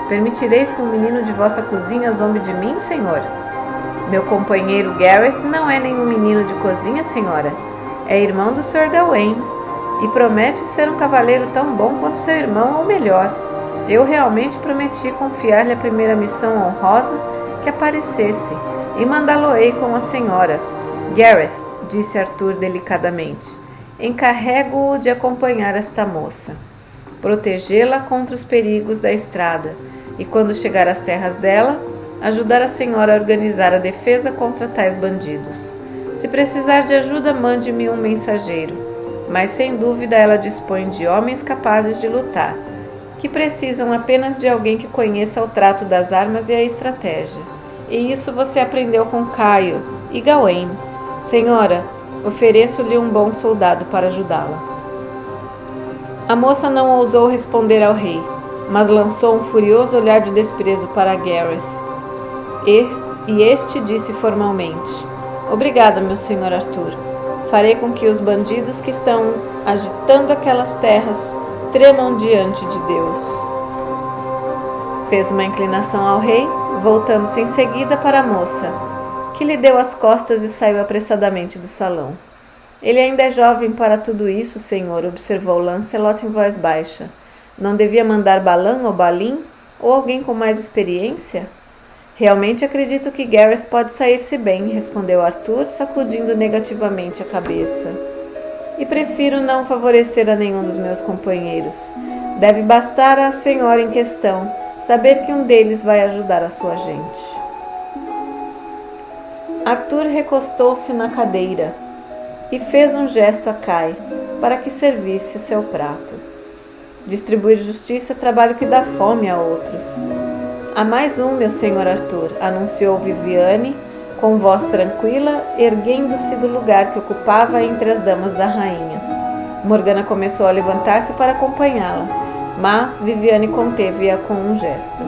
Permitireis que um menino de vossa cozinha zombe de mim, senhor? Meu companheiro Gareth não é nenhum menino de cozinha, senhora. É irmão do Sr. Gawain e promete ser um cavaleiro tão bom quanto seu irmão ou melhor. Eu realmente prometi confiar-lhe a primeira missão honrosa que aparecesse e mandá-lo-ei com a senhora. Gareth, disse Arthur delicadamente, encarrego-o de acompanhar esta moça, protegê-la contra os perigos da estrada e, quando chegar às terras dela, ajudar a senhora a organizar a defesa contra tais bandidos. Se precisar de ajuda, mande-me um mensageiro, mas sem dúvida ela dispõe de homens capazes de lutar, que precisam apenas de alguém que conheça o trato das armas e a estratégia. E isso você aprendeu com Caio e Gawain. Senhora, ofereço-lhe um bom soldado para ajudá-la. A moça não ousou responder ao rei, mas lançou um furioso olhar de desprezo para Gareth. E este disse formalmente, obrigada, meu senhor Arthur. Farei com que os bandidos que estão agitando aquelas terras tremam diante de Deus. Fez uma inclinação ao rei, voltando-se em seguida para a moça, que lhe deu as costas e saiu apressadamente do salão. Ele ainda é jovem para tudo isso, senhor, observou Lancelot em voz baixa. Não devia mandar Balan ou Balin, ou alguém com mais experiência? Realmente acredito que Gareth pode sair-se bem, respondeu Arthur, sacudindo negativamente a cabeça. E prefiro não favorecer a nenhum dos meus companheiros. Deve bastar à senhora em questão saber que um deles vai ajudar a sua gente. Arthur recostou-se na cadeira e fez um gesto a Kai para que servisse seu prato. Distribuir justiça é trabalho que dá fome a outros. Há mais um, meu senhor Arthur, anunciou Viviane, com voz tranquila, erguendo-se do lugar que ocupava entre as damas da rainha. Morgana começou a levantar-se para acompanhá-la, mas Viviane conteve-a com um gesto.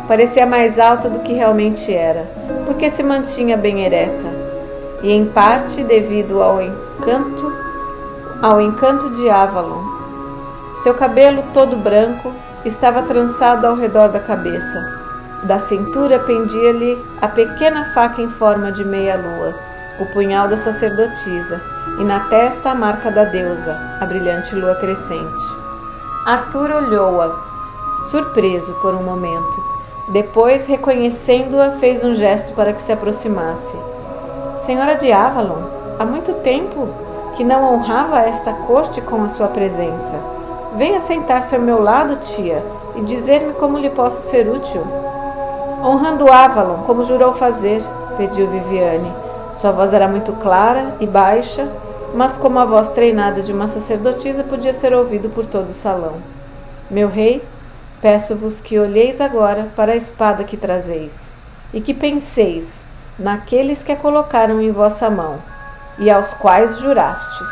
Parecia mais alta do que realmente era, porque se mantinha bem ereta, e em parte devido ao encanto de Avalon. Seu cabelo todo branco estava trançado ao redor da cabeça. Da cintura pendia-lhe a pequena faca em forma de meia-lua, o punhal da sacerdotisa, e na testa a marca da deusa, a brilhante lua crescente. Arthur olhou-a, surpreso por um momento. Depois, reconhecendo-a, fez um gesto para que se aproximasse. Senhora de Avalon, há muito tempo que não honrava esta corte com a sua presença. Venha sentar-se ao meu lado, tia, e dizer-me como lhe posso ser útil. Honrando Avalon, como jurou fazer, pediu Viviane. Sua voz era muito clara e baixa, mas como a voz treinada de uma sacerdotisa podia ser ouvido por todo o salão. Meu rei, peço-vos que olheis agora para a espada que trazeis, e que penseis naqueles que a colocaram em vossa mão, e aos quais jurastes.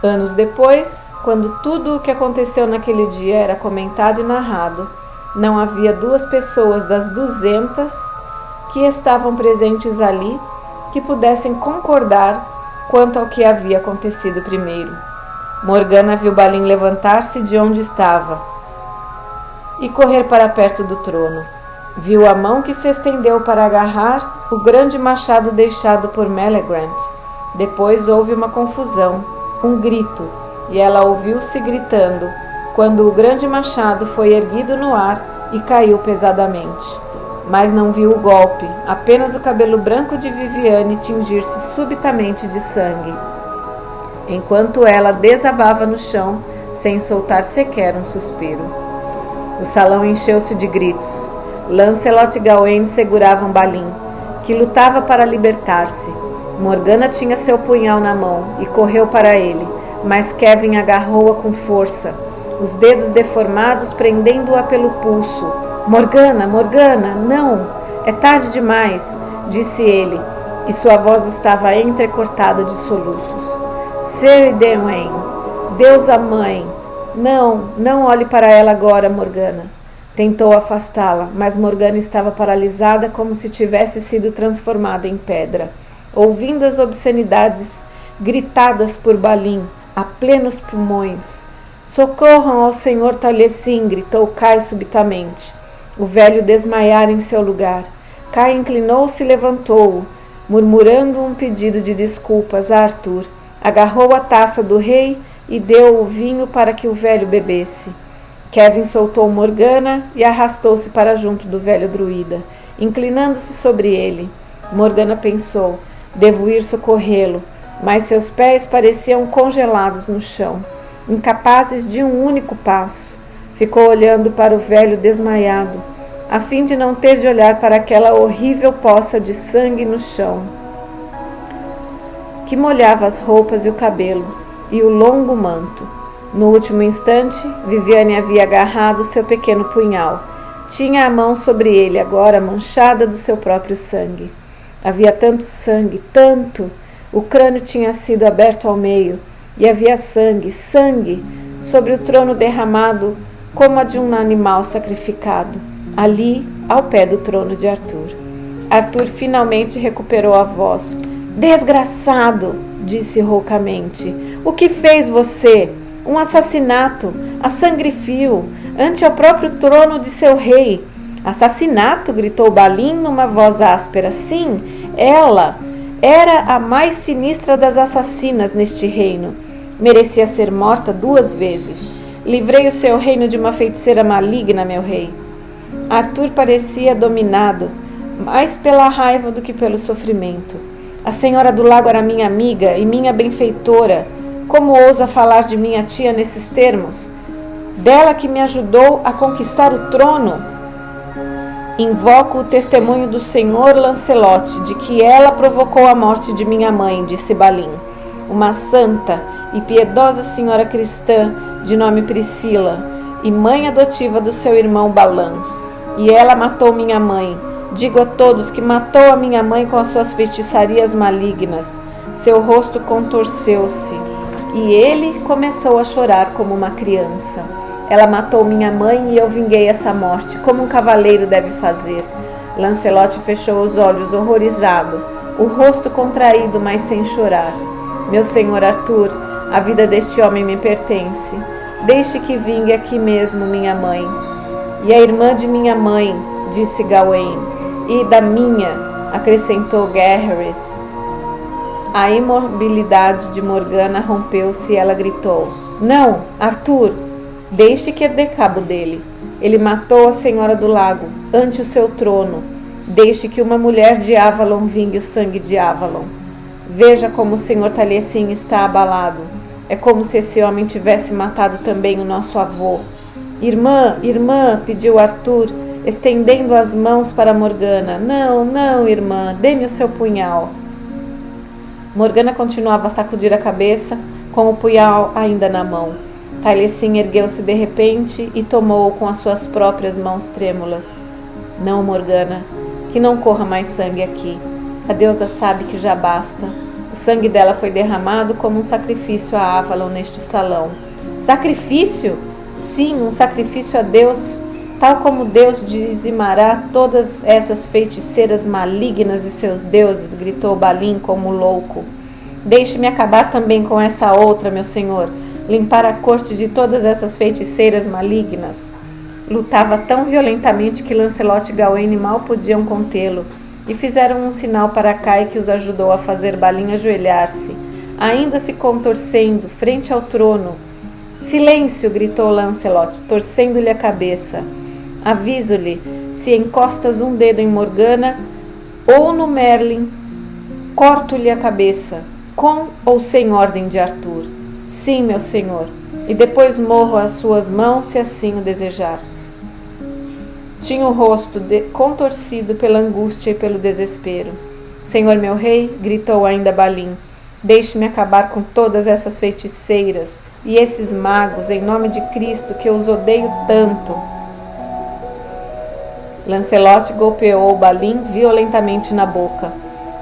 Anos depois, quando tudo o que aconteceu naquele dia era comentado e narrado, não havia 2 pessoas das 200 que estavam presentes ali que pudessem concordar quanto ao que havia acontecido primeiro. Morgana viu Balin levantar-se de onde estava e correr para perto do trono. Viu a mão que se estendeu para agarrar o grande machado deixado por Melegrant. Depois houve uma confusão, um grito, e ela ouviu-se gritando, quando o grande machado foi erguido no ar e caiu pesadamente. Mas não viu o golpe, apenas o cabelo branco de Viviane tingir-se subitamente de sangue, enquanto ela desabava no chão, sem soltar sequer um suspiro. O salão encheu-se de gritos. Lancelot e Gawain seguravam Balin, que lutava para libertar-se. Morgana tinha seu punhal na mão e correu para ele, mas Kevin agarrou-a com força, os dedos deformados prendendo-a pelo pulso. Morgana, Morgana, não! É tarde demais, disse ele, e sua voz estava entrecortada de soluços. Sir Denwain, deusa mãe, não olhe para ela agora, Morgana. Tentou afastá-la, mas Morgana estava paralisada como se tivesse sido transformada em pedra. Ouvindo as obscenidades gritadas por Balin, a plenos pulmões. Socorram ao senhor Taliesin, gritou Kai subitamente. O velho desmaiara em seu lugar. Kai inclinou-se e levantou-o, murmurando um pedido de desculpas a Arthur. Agarrou a taça do rei e deu o vinho para que o velho bebesse. Kevin soltou Morgana e arrastou-se para junto do velho druida, inclinando-se sobre ele. Morgana pensou, devo ir socorrê-lo, mas seus pés pareciam congelados no chão, incapazes de um único passo. Ficou olhando para o velho desmaiado, a fim de não ter de olhar para aquela horrível poça de sangue no chão, que molhava as roupas e o cabelo, e o longo manto. No último instante, Viviane havia agarrado seu pequeno punhal. Tinha a mão sobre ele, agora manchada do seu próprio sangue. Havia tanto sangue, tanto! O crânio tinha sido aberto ao meio, e havia sangue, sobre o trono derramado como a de um animal sacrificado, ali, ao pé do trono de Arthur. Arthur finalmente recuperou a voz. Desgraçado! Disse roucamente. O que fez você? Um assassinato, a sangue frio, ante o próprio trono de seu rei. Assassinato? Gritou Balin numa voz áspera. Sim, ela era a mais sinistra das assassinas neste reino. Merecia ser morta 2 vezes. Livrei o seu reino de uma feiticeira maligna, meu rei. Arthur parecia dominado, mais pela raiva do que pelo sofrimento. A senhora do lago era minha amiga e minha benfeitora. Como ousa falar de minha tia nesses termos? Dela que me ajudou a conquistar o trono? Invoco o testemunho do senhor Lancelot de que ela provocou a morte de minha mãe, disse Balin, uma santa e piedosa senhora cristã de nome Priscila e mãe adotiva do seu irmão Balan. E ela matou minha mãe. Digo a todos que matou a minha mãe com as suas feitiçarias malignas. Seu rosto contorceu-se e ele começou a chorar como uma criança. Ela matou minha mãe e eu vinguei essa morte, como um cavaleiro deve fazer. Lancelot fechou os olhos horrorizado, o rosto contraído, mas sem chorar. Meu senhor Arthur, a vida deste homem me pertence. deixe que vingue aqui mesmo minha mãe. E a irmã de minha mãe, disse Gawain, e da minha, acrescentou Gaheris. A imobilidade de Morgana rompeu-se e ela gritou: Não, Arthur, deixe que dê cabo dele. Ele matou a Senhora do Lago, ante o seu trono. Deixe que uma mulher de Avalon vingue o sangue de Avalon. Veja como o Sr. Taliesin está abalado. É como se esse homem tivesse matado também o nosso avô. Irmã, irmã, pediu Arthur, estendendo as mãos para Morgana. Não, não, irmã, dê-me o seu punhal. Morgana continuava a sacudir a cabeça, com o punhal ainda na mão. Taliesin ergueu-se de repente e tomou-o com as suas próprias mãos trêmulas. Não, Morgana, que não corra mais sangue aqui. A deusa sabe que já basta. O sangue dela foi derramado como um sacrifício a Avalon neste salão. Sacrifício? Sim, um sacrifício a Deus, tal como Deus dizimará todas essas feiticeiras malignas e seus deuses, gritou Balin como louco. Deixe-me acabar também com essa outra, meu senhor, limpar a corte de todas essas feiticeiras malignas. Lutava tão violentamente que Lancelot e Gawain mal podiam contê-lo, e fizeram um sinal para Kai que os ajudou a fazer Balin ajoelhar-se, ainda se contorcendo frente ao trono. Silêncio! Gritou Lancelot, torcendo-lhe a cabeça. Aviso-lhe, se encostas um dedo em Morgana ou no Merlin, corto-lhe a cabeça, com ou sem ordem de Arthur. Sim, meu senhor, e depois morro às suas mãos se assim o desejar. Tinha o rosto contorcido pela angústia e pelo desespero. Senhor meu rei, gritou ainda Balin, deixe-me acabar com todas essas feiticeiras e esses magos, em nome de Cristo, que eu os odeio tanto. Lancelot golpeou Balin violentamente na boca.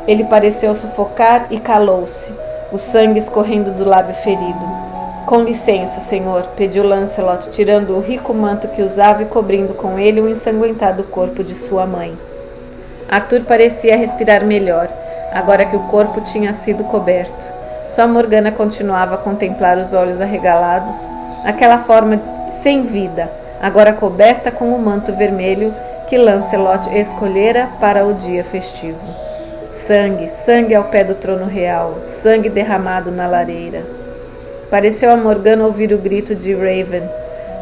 Ele pareceu sufocar e calou-se, o sangue escorrendo do lábio ferido. Com licença, senhor, pediu Lancelot, tirando o rico manto que usava e cobrindo com ele o ensanguentado corpo de sua mãe. Arthur parecia respirar melhor, agora que o corpo tinha sido coberto. Só Morgana continuava a contemplar os olhos arregalados, aquela forma sem vida, agora coberta com o manto vermelho que Lancelot escolhera para o dia festivo. Sangue, sangue ao pé do trono real, sangue derramado na lareira. Pareceu a Morgana ouvir o grito de Raven.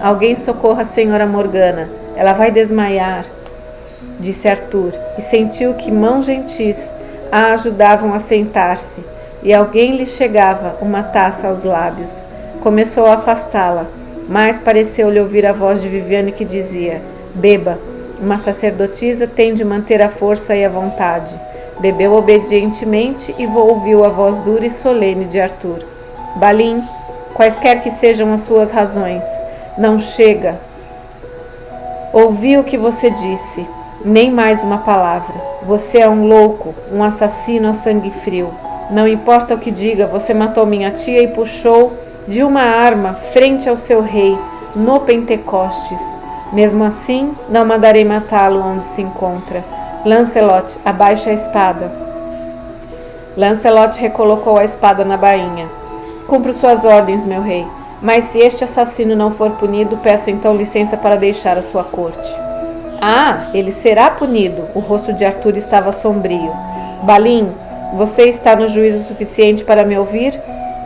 Alguém socorra a senhora Morgana, ela vai desmaiar, disse Arthur, e sentiu que mãos gentis a ajudavam a sentar-se, e alguém lhe chegava uma taça aos lábios. Começou a afastá-la, mas pareceu-lhe ouvir a voz de Viviane que dizia: beba, uma sacerdotisa tem de manter a força e a vontade. Bebeu obedientemente e ouviu a voz dura e solene de Arthur. Balin, quaisquer que sejam as suas razões, não chega. Ouvi o que você disse, nem mais uma palavra. Você é um louco, um assassino a sangue frio. Não importa o que diga, você matou minha tia e puxou de uma arma frente ao seu rei, no Pentecostes. Mesmo assim, não mandarei matá-lo onde se encontra. Lancelot, abaixe a espada. Lancelot recolocou a espada na bainha. Cumpro suas ordens, meu rei, mas se este assassino não for punido, peço então licença para deixar a sua corte. Ah, ele será punido. O rosto de Arthur estava sombrio. Balin, você está no juízo suficiente para me ouvir?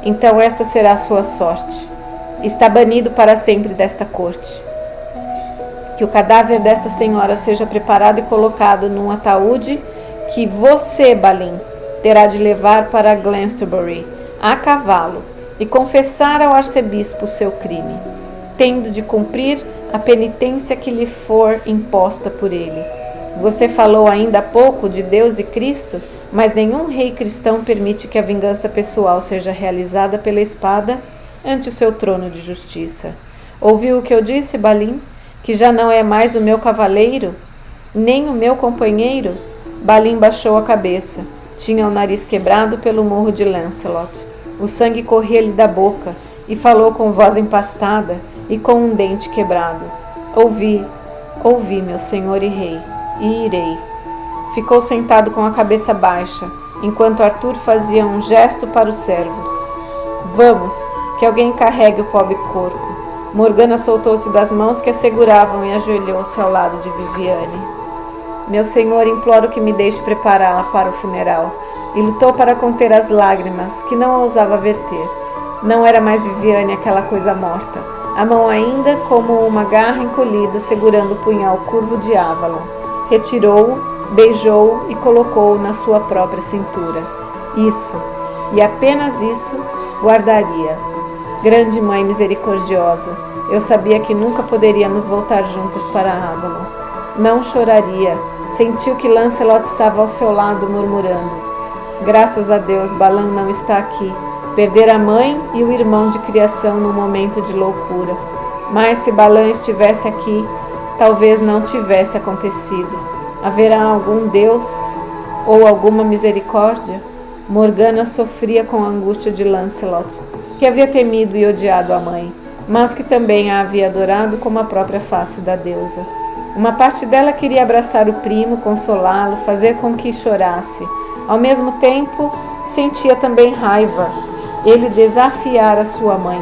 Então esta será a sua sorte. Está banido para sempre desta corte. Que o cadáver desta senhora seja preparado e colocado num ataúde que você, Balin, terá de levar para Glastonbury, a cavalo, e confessar ao arcebispo o seu crime, tendo de cumprir a penitência que lhe for imposta por ele. Você falou ainda há pouco de Deus e Cristo, mas nenhum rei cristão permite que a vingança pessoal seja realizada pela espada ante o seu trono de justiça. Ouviu o que eu disse, Balin? Que já não é mais o meu cavaleiro, nem o meu companheiro? Balin baixou a cabeça. Tinha o nariz quebrado pelo murro de Lancelot. O sangue corria-lhe da boca e falou com voz empastada e com um dente quebrado. Ouvi, meu senhor e rei, e irei. Ficou sentado com a cabeça baixa, enquanto Arthur fazia um gesto para os servos. Vamos, que alguém carregue o pobre corpo. Morgana soltou-se das mãos que a seguravam e ajoelhou-se ao lado de Viviane. Meu senhor, imploro que me deixe prepará-la para o funeral. E lutou para conter as lágrimas, que não ousava verter. Não era mais Viviane aquela coisa morta. A mão ainda como uma garra encolhida segurando o punhal curvo de Avalon. Retirou-o, beijou-o e colocou-o na sua própria cintura. Isso, e apenas isso, guardaria. Grande Mãe Misericordiosa, eu sabia que nunca poderíamos voltar juntos para Avalon. Não choraria. Sentiu que Lancelot estava ao seu lado murmurando. Graças a Deus, Balan não está aqui. Perder a mãe e o irmão de criação num momento de loucura. Mas se Balan estivesse aqui, talvez não tivesse acontecido. Haverá algum Deus ou alguma misericórdia? Morgana sofria com a angústia de Lancelot, que havia temido e odiado a mãe, mas que também a havia adorado como a própria face da deusa. Uma parte dela queria abraçar o primo, consolá-lo, fazer com que chorasse. Ao mesmo tempo, sentia também raiva. Ele desafiara sua mãe.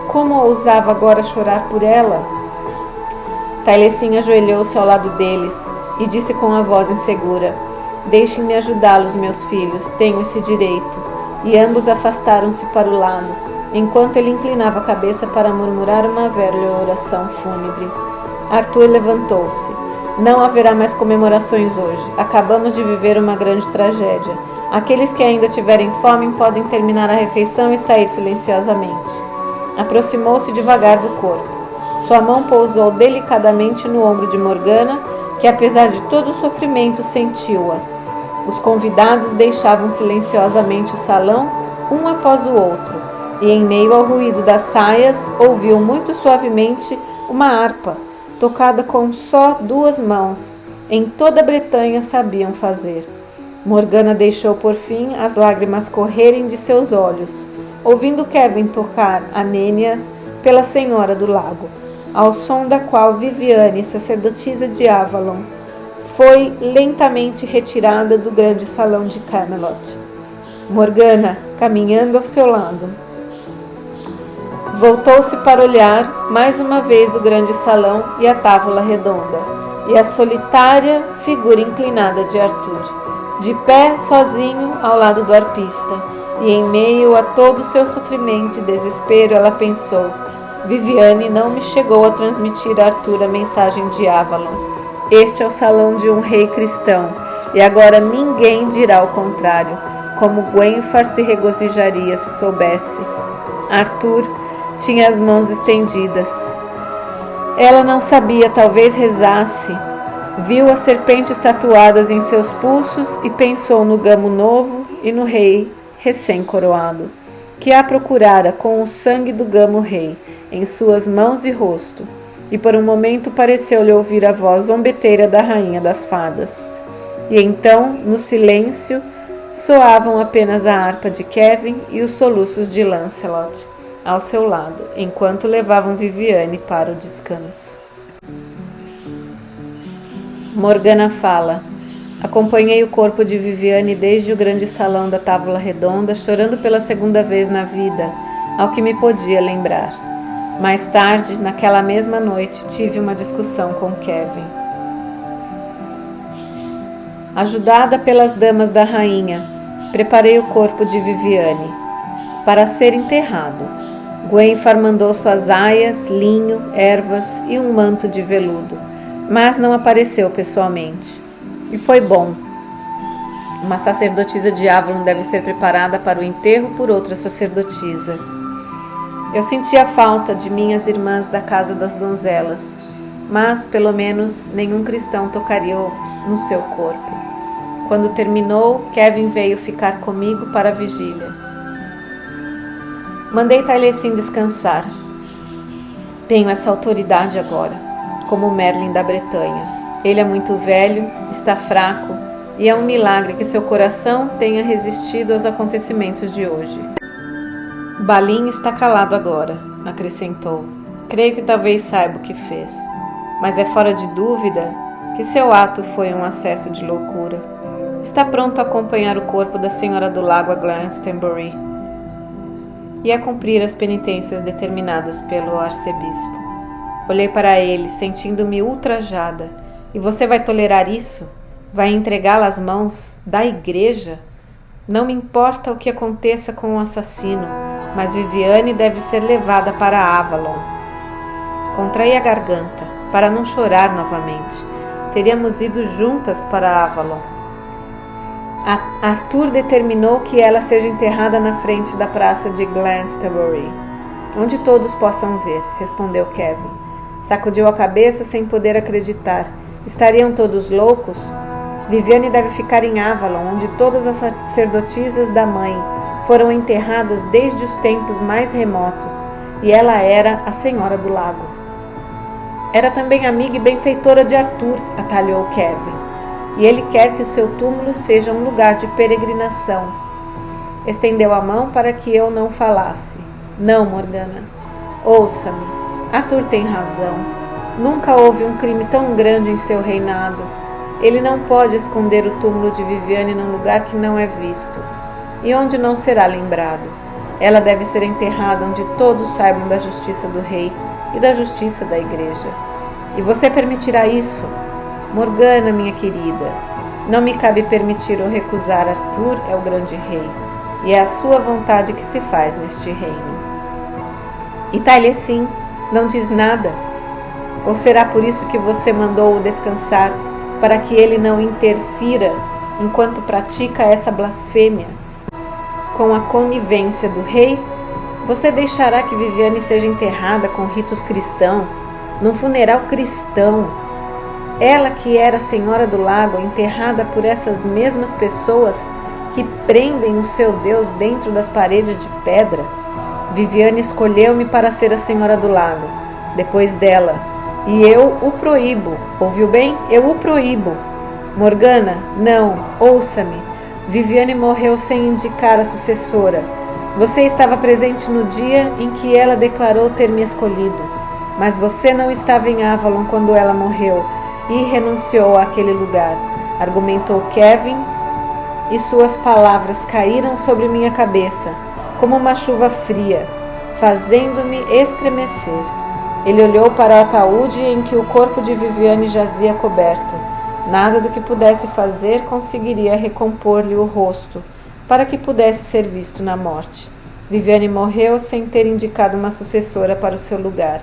Como ousava agora chorar por ela? Tailesin ajoelhou-se ao lado deles e disse com a voz insegura: Deixem-me ajudá-los, meus filhos, tenho esse direito. E ambos afastaram-se para o lado, enquanto ele inclinava a cabeça para murmurar uma velha oração fúnebre. Arthur levantou-se. Não haverá mais comemorações hoje. Acabamos de viver uma grande tragédia. Aqueles que ainda tiverem fome podem terminar a refeição e sair silenciosamente. Aproximou-se devagar do corpo. Sua mão pousou delicadamente no ombro de Morgana, que apesar de todo o sofrimento sentiu-a. Os convidados deixavam silenciosamente o salão, um após o outro, e em meio ao ruído das saias ouviu muito suavemente uma harpa, tocada com só 2 mãos. Em toda a Bretanha sabiam fazer. Morgana deixou por fim as lágrimas correrem de seus olhos, ouvindo Kevin tocar a Nênia pela Senhora do Lago, ao som da qual Viviane, sacerdotisa de Avalon, foi lentamente retirada do grande salão de Camelot. Morgana, caminhando ao seu lado, voltou-se para olhar mais uma vez o grande salão e a távola redonda, e a solitária figura inclinada de Arthur, de pé sozinho ao lado do arpista, e em meio a todo o seu sofrimento e desespero ela pensou: Viviane não me chegou a transmitir a Arthur a mensagem de Avalon. Este é o salão de um rei cristão, e agora ninguém dirá o contrário, como Gwenfar se regozijaria se soubesse. Arthur tinha as mãos estendidas. Ela não sabia, talvez rezasse. Viu as serpentes tatuadas em seus pulsos e pensou no gamo novo e no rei recém-coroado, que a procurara com o sangue do gamo rei em suas mãos e rosto, e por um momento pareceu-lhe ouvir a voz zombeteira da rainha das fadas. E então, no silêncio, soavam apenas a harpa de Kevin e os soluços de Lancelot ao seu lado, enquanto levavam Viviane para o descanso. Morgana fala: Acompanhei o corpo de Viviane desde o grande salão da távola redonda, chorando pela segunda vez na vida, ao que me podia lembrar. Mais tarde, naquela mesma noite, tive uma discussão com Kevin. Ajudada pelas damas da rainha, preparei o corpo de Viviane para ser enterrado. Gwenfar mandou suas aias, linho, ervas e um manto de veludo, mas não apareceu pessoalmente. E foi bom. Uma sacerdotisa de Avalon deve ser preparada para o enterro por outra sacerdotisa. Eu sentia falta de minhas irmãs da Casa das Donzelas, mas, pelo menos, nenhum cristão tocaria no seu corpo. Quando terminou, Kevin veio ficar comigo para a vigília. Mandei Tailesin descansar. Tenho essa autoridade agora, como Merlin da Bretanha. Ele é muito velho, está fraco, e é um milagre que seu coração tenha resistido aos acontecimentos de hoje. Balin está calado agora, acrescentou. Creio que talvez saiba o que fez, mas é fora de dúvida que seu ato foi um acesso de loucura. Está pronto a acompanhar o corpo da Senhora do Lago a Glastonbury. e a cumprir as penitências determinadas pelo arcebispo. Olhei para ele, sentindo-me ultrajada. E você vai tolerar isso? Vai entregá-la às mãos da igreja? Não me importa o que aconteça com o assassino, mas Viviane deve ser levada para Avalon. Contraí a garganta, para não chorar novamente. Teríamos ido juntas para Avalon. Arthur determinou que ela seja enterrada na frente da praça de Glastonbury, onde todos possam ver, respondeu Kevin. Sacudiu a cabeça sem poder acreditar. Estariam todos loucos? Viviane deve ficar em Avalon, onde todas as sacerdotisas da mãe foram enterradas desde os tempos mais remotos, e ela era a Senhora do Lago. Era também amiga e benfeitora de Arthur, atalhou Kevin, e ele quer que o seu túmulo seja um lugar de peregrinação. Estendeu a mão para que eu não falasse. Não, Morgana. Ouça-me. Arthur tem razão. Nunca houve um crime tão grande em seu reinado. Ele não pode esconder o túmulo de Viviane num lugar que não é visto e onde não será lembrado. Ela deve ser enterrada onde todos saibam da justiça do rei e da justiça da igreja. E você permitirá isso? Morgana, minha querida, não me cabe permitir ou recusar. Arthur é o grande rei, e é a sua vontade que se faz neste reino. E Taliesin não diz nada? Ou será por isso que você mandou-o descansar, para que ele não interfira enquanto pratica essa blasfêmia? Com a conivência do rei, você deixará que Viviane seja enterrada com ritos cristãos, num funeral cristão? Ela que era Senhora do Lago, enterrada por essas mesmas pessoas que prendem o seu Deus dentro das paredes de pedra? Viviane escolheu-me para ser a Senhora do Lago, depois dela, e eu o proíbo. Ouviu bem? Eu o proíbo. Morgana, não, ouça-me. Viviane morreu sem indicar a sucessora. Você estava presente no dia em que ela declarou ter me escolhido, mas você não estava em Avalon quando ela morreu e renunciou àquele lugar, argumentou Kevin, e suas palavras caíram sobre minha cabeça como uma chuva fria, fazendo-me estremecer. Ele olhou para o ataúde em que o corpo de Viviane jazia coberto. Nada do que pudesse fazer conseguiria recompor-lhe o rosto, para que pudesse ser visto na morte. Viviane morreu sem ter indicado uma sucessora para o seu lugar.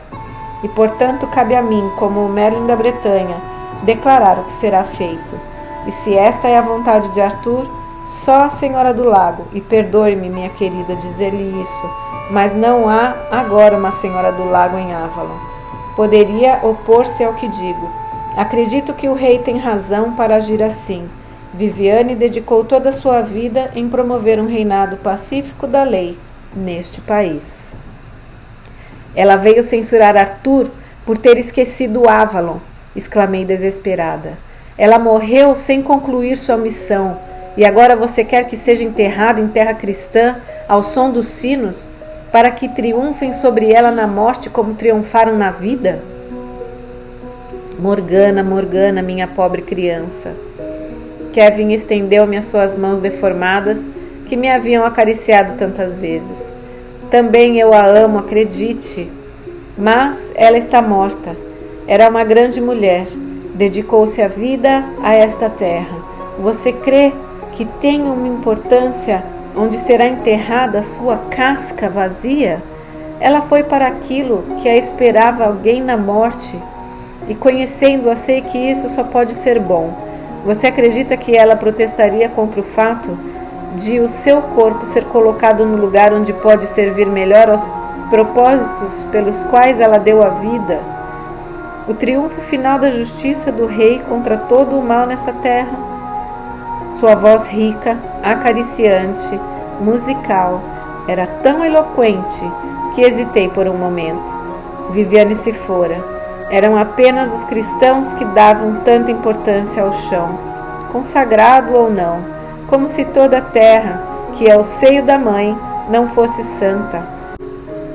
E, portanto, cabe a mim, como o Merlin da Bretanha, declarar o que será feito. E se esta é a vontade de Arthur, só a Senhora do Lago, e perdoe-me, minha querida, dizer-lhe isso, mas não há agora uma Senhora do Lago em Avalon. Poderia opor-se ao que digo. Acredito que o rei tem razão para agir assim. Viviane dedicou toda a sua vida em promover um reinado pacífico da lei neste país. Ela veio censurar Arthur por ter esquecido Avalon, exclamei desesperada. Ela morreu sem concluir sua missão, e agora você quer que seja enterrada em terra cristã, ao som dos sinos, para que triunfem sobre ela na morte como triunfaram na vida? Morgana, Morgana, minha pobre criança. Kevin estendeu-me as suas mãos deformadas, que me haviam acariciado tantas vezes. Também eu a amo, acredite. Mas ela está morta. Era uma grande mulher. Dedicou-se a vida a esta terra. Você crê que tem uma importância onde será enterrada a sua casca vazia? Ela foi para aquilo que a esperava alguém na morte. E conhecendo-a, sei que isso só pode ser bom. Você acredita que ela protestaria contra o fato de o seu corpo ser colocado no lugar onde pode servir melhor aos propósitos pelos quais ela deu a vida? O triunfo final da justiça do rei contra todo o mal nessa terra? Sua voz rica, acariciante, musical, era tão eloquente que hesitei por um momento. Viviane se fora. Eram apenas os cristãos que davam tanta importância ao chão, consagrado ou não, como se toda a terra, que é o seio da mãe, não fosse santa.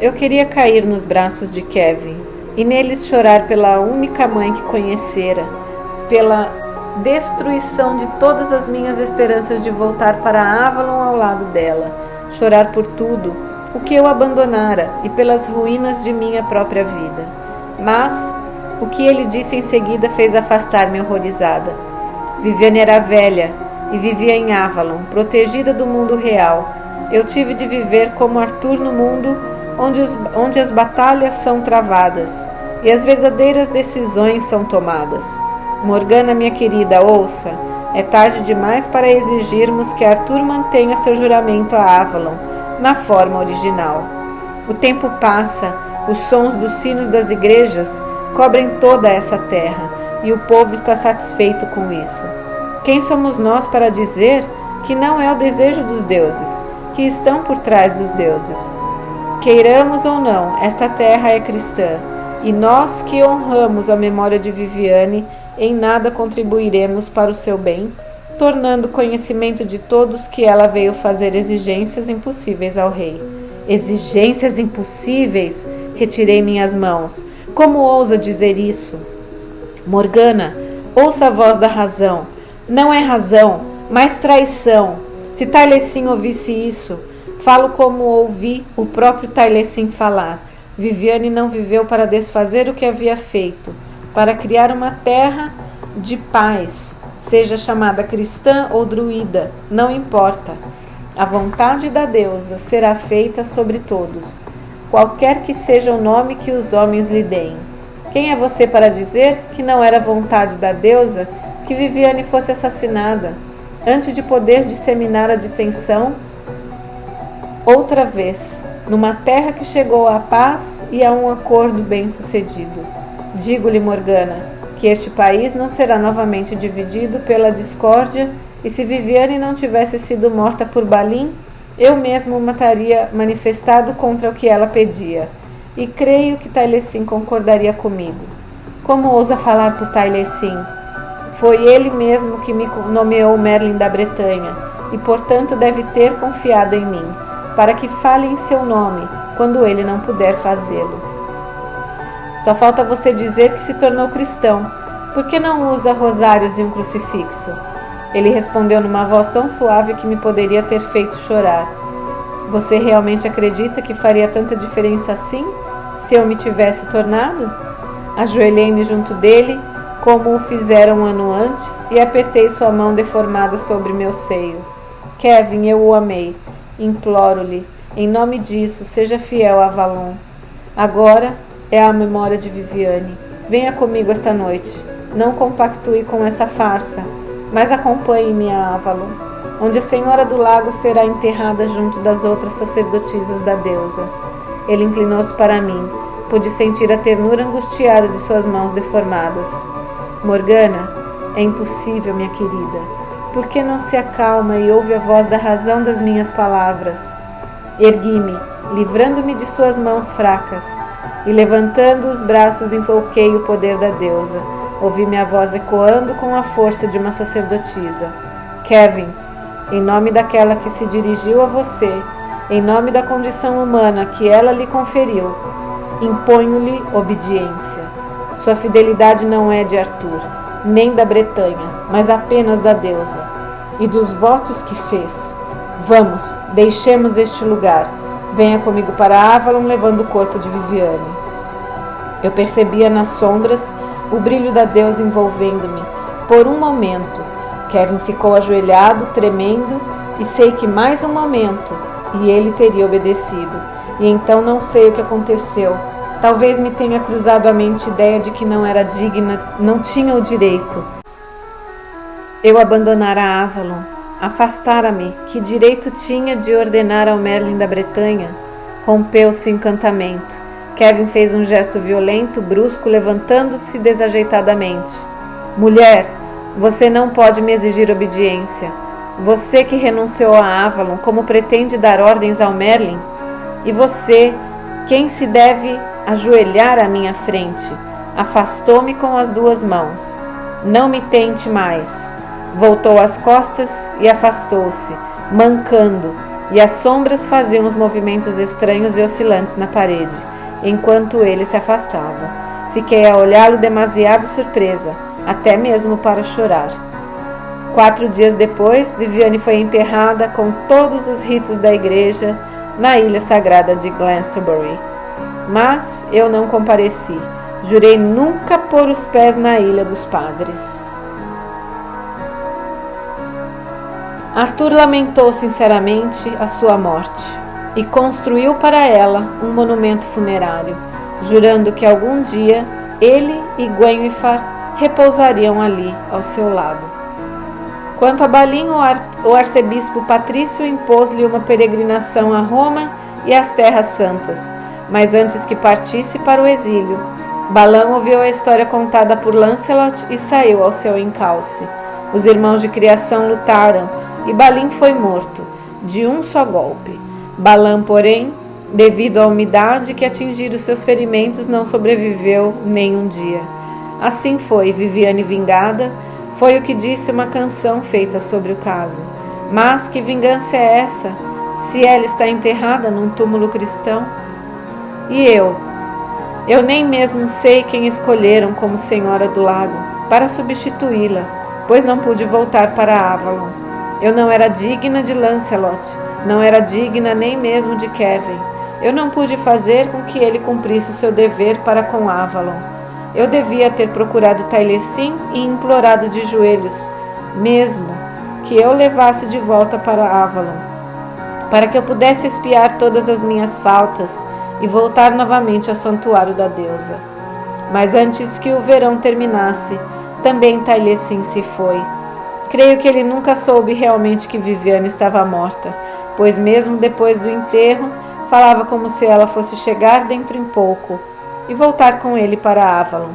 Eu queria cair nos braços de Kevin e neles chorar pela única mãe que conhecera, pela destruição de todas as minhas esperanças de voltar para Avalon ao lado dela, chorar por tudo, o que eu abandonara e pelas ruínas de minha própria vida. Mas o que ele disse em seguida fez afastar-me horrorizada. Viviane era velha e vivia em Avalon, protegida do mundo real. Eu tive de viver como Arthur no mundo onde as batalhas são travadas e as verdadeiras decisões são tomadas. Morgana, minha querida, ouça. É tarde demais para exigirmos que Arthur mantenha seu juramento a Avalon, na forma original. O tempo passa, os sons dos sinos das igrejas cobrem toda essa terra, e o povo está satisfeito com isso. Quem somos nós para dizer que não é o desejo dos deuses, que estão por trás dos deuses? Queiramos ou não, esta terra é cristã, e nós que honramos a memória de Viviane, em nada contribuiremos para o seu bem, tornando conhecimento de todos que ela veio fazer exigências impossíveis ao rei. Exigências impossíveis? Retirei minhas mãos. Como ousa dizer isso? Morgana, ouça a voz da razão. Não é razão, mas traição. Se Taliesin ouvisse isso, falo como ouvi o próprio Taliesin falar. Viviane não viveu para desfazer o que havia feito, para criar uma terra de paz, seja chamada cristã ou druida, não importa. A vontade da deusa será feita sobre todos, qualquer que seja o nome que os homens lhe deem. Quem é você para dizer que não era vontade da deusa que Viviane fosse assassinada, antes de poder disseminar a dissensão outra vez, numa terra que chegou à paz e a um acordo bem-sucedido? Digo-lhe, Morgana, que este país não será novamente dividido pela discórdia, e se Viviane não tivesse sido morta por Balin, eu mesmo mataria manifestado contra o que ela pedia, e creio que Taliesin concordaria comigo. Como ousa falar por Taliesin? Foi ele mesmo que me nomeou Merlin da Bretanha, e portanto deve ter confiado em mim, para que fale em seu nome, quando ele não puder fazê-lo. Só falta você dizer que se tornou cristão. Por que não usa rosários e um crucifixo? Ele respondeu numa voz tão suave que me poderia ter feito chorar. Você realmente acredita que faria tanta diferença assim, se eu me tivesse tornado? Ajoelhei-me junto dele, como o fizera um ano antes, e apertei sua mão deformada sobre meu seio. Kevin, eu o amei. Imploro-lhe, em nome disso, seja fiel a Avalon. Agora é a memória de Viviane. Venha comigo esta noite. Não compactue com essa farsa, mas acompanhe-me a Avalon, onde a Senhora do Lago será enterrada junto das outras sacerdotisas da deusa. Ele inclinou-se para mim. Pude sentir a ternura angustiada de suas mãos deformadas. Morgana, é impossível, minha querida. Por que não se acalma e ouve a voz da razão das minhas palavras? Ergui-me, livrando-me de suas mãos fracas, e levantando os braços invoquei o poder da deusa. Ouvi minha voz ecoando com a força de uma sacerdotisa. Kevin, em nome daquela que se dirigiu a você, em nome da condição humana que ela lhe conferiu, imponho-lhe obediência. Sua fidelidade não é de Arthur, nem da Bretanha, mas apenas da deusa, e dos votos que fez. Vamos, deixemos este lugar. Venha comigo para Avalon, levando o corpo de Viviane. Eu percebia nas sombras o brilho da deusa envolvendo-me. Por um momento, Kevin ficou ajoelhado, tremendo, e sei que mais um momento, e ele teria obedecido. E então não sei o que aconteceu. Talvez me tenha cruzado a mente a ideia de que não era digna, não tinha o direito. Eu abandonara Avalon, afastara-me, que direito tinha de ordenar ao Merlin da Bretanha? Rompeu-se o encantamento. Kevin fez um gesto violento, brusco, levantando-se desajeitadamente. Mulher, você não pode me exigir obediência. Você que renunciou a Avalon, como pretende dar ordens ao Merlin? E você, quem se deve ajoelhar à minha frente? Afastou-me com as duas mãos. Não me tente mais. Voltou as costas e afastou-se, mancando, e as sombras faziam os movimentos estranhos e oscilantes na parede, enquanto ele se afastava. Fiquei a olhá-lo demasiado surpresa, até mesmo para chorar. 4 dias depois, Viviane foi enterrada com todos os ritos da igreja na ilha sagrada de Glastonbury. Mas eu não compareci. Jurei nunca pôr os pés na Ilha dos Padres. Arthur lamentou sinceramente a sua morte e construiu para ela um monumento funerário, jurando que algum dia ele e Gwenhwyfar repousariam ali ao seu lado. Quanto a Balin, o arcebispo Patrício impôs-lhe uma peregrinação a Roma e às Terras Santas, mas antes que partisse para o exílio, Balan ouviu a história contada por Lancelot e saiu ao seu encalce. Os irmãos de criação lutaram e Balin foi morto, de um só golpe. Balan, porém, devido à umidade que atingira os seus ferimentos, não sobreviveu nem um dia. Assim foi, Viviane vingada, foi o que disse uma canção feita sobre o caso. Mas que vingança é essa, se ela está enterrada num túmulo cristão? E eu nem mesmo sei quem escolheram como Senhora do Lago para substituí-la, pois não pude voltar para Avalon. Eu não era digna de Lancelot, não era digna nem mesmo de Kevin. Eu não pude fazer com que ele cumprisse o seu dever para com Avalon. Eu devia ter procurado Taliesin e implorado de joelhos, mesmo que eu levasse de volta para Avalon, para que eu pudesse expiar todas as minhas faltas e voltar novamente ao santuário da deusa. Mas antes que o verão terminasse, também Taliesin se foi. Creio que ele nunca soube realmente que Viviane estava morta, pois mesmo depois do enterro, falava como se ela fosse chegar dentro em pouco e voltar com ele para Avalon.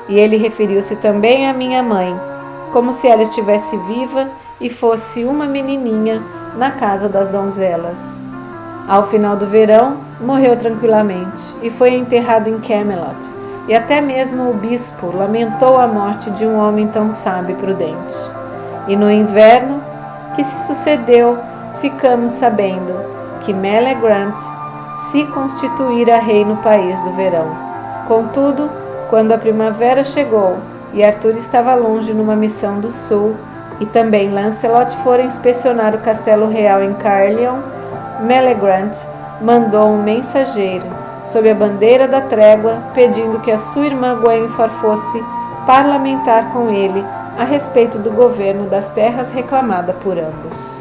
E ele referiu-se também à minha mãe, como se ela estivesse viva e fosse uma menininha na casa das donzelas. Ao final do verão, morreu tranquilamente e foi enterrado em Camelot, e até mesmo o bispo lamentou a morte de um homem tão sábio e prudente. E no inverno que se sucedeu, ficamos sabendo que Melegrant se constituíra rei no país do verão. Contudo, quando a primavera chegou e Arthur estava longe numa missão do sul, e também Lancelot fora inspecionar o castelo real em Caerleon, Melegrant mandou um mensageiro, sob a bandeira da trégua, pedindo que a sua irmã Gwenhwyfar fosse parlamentar com ele a respeito do governo das terras reclamada por ambos.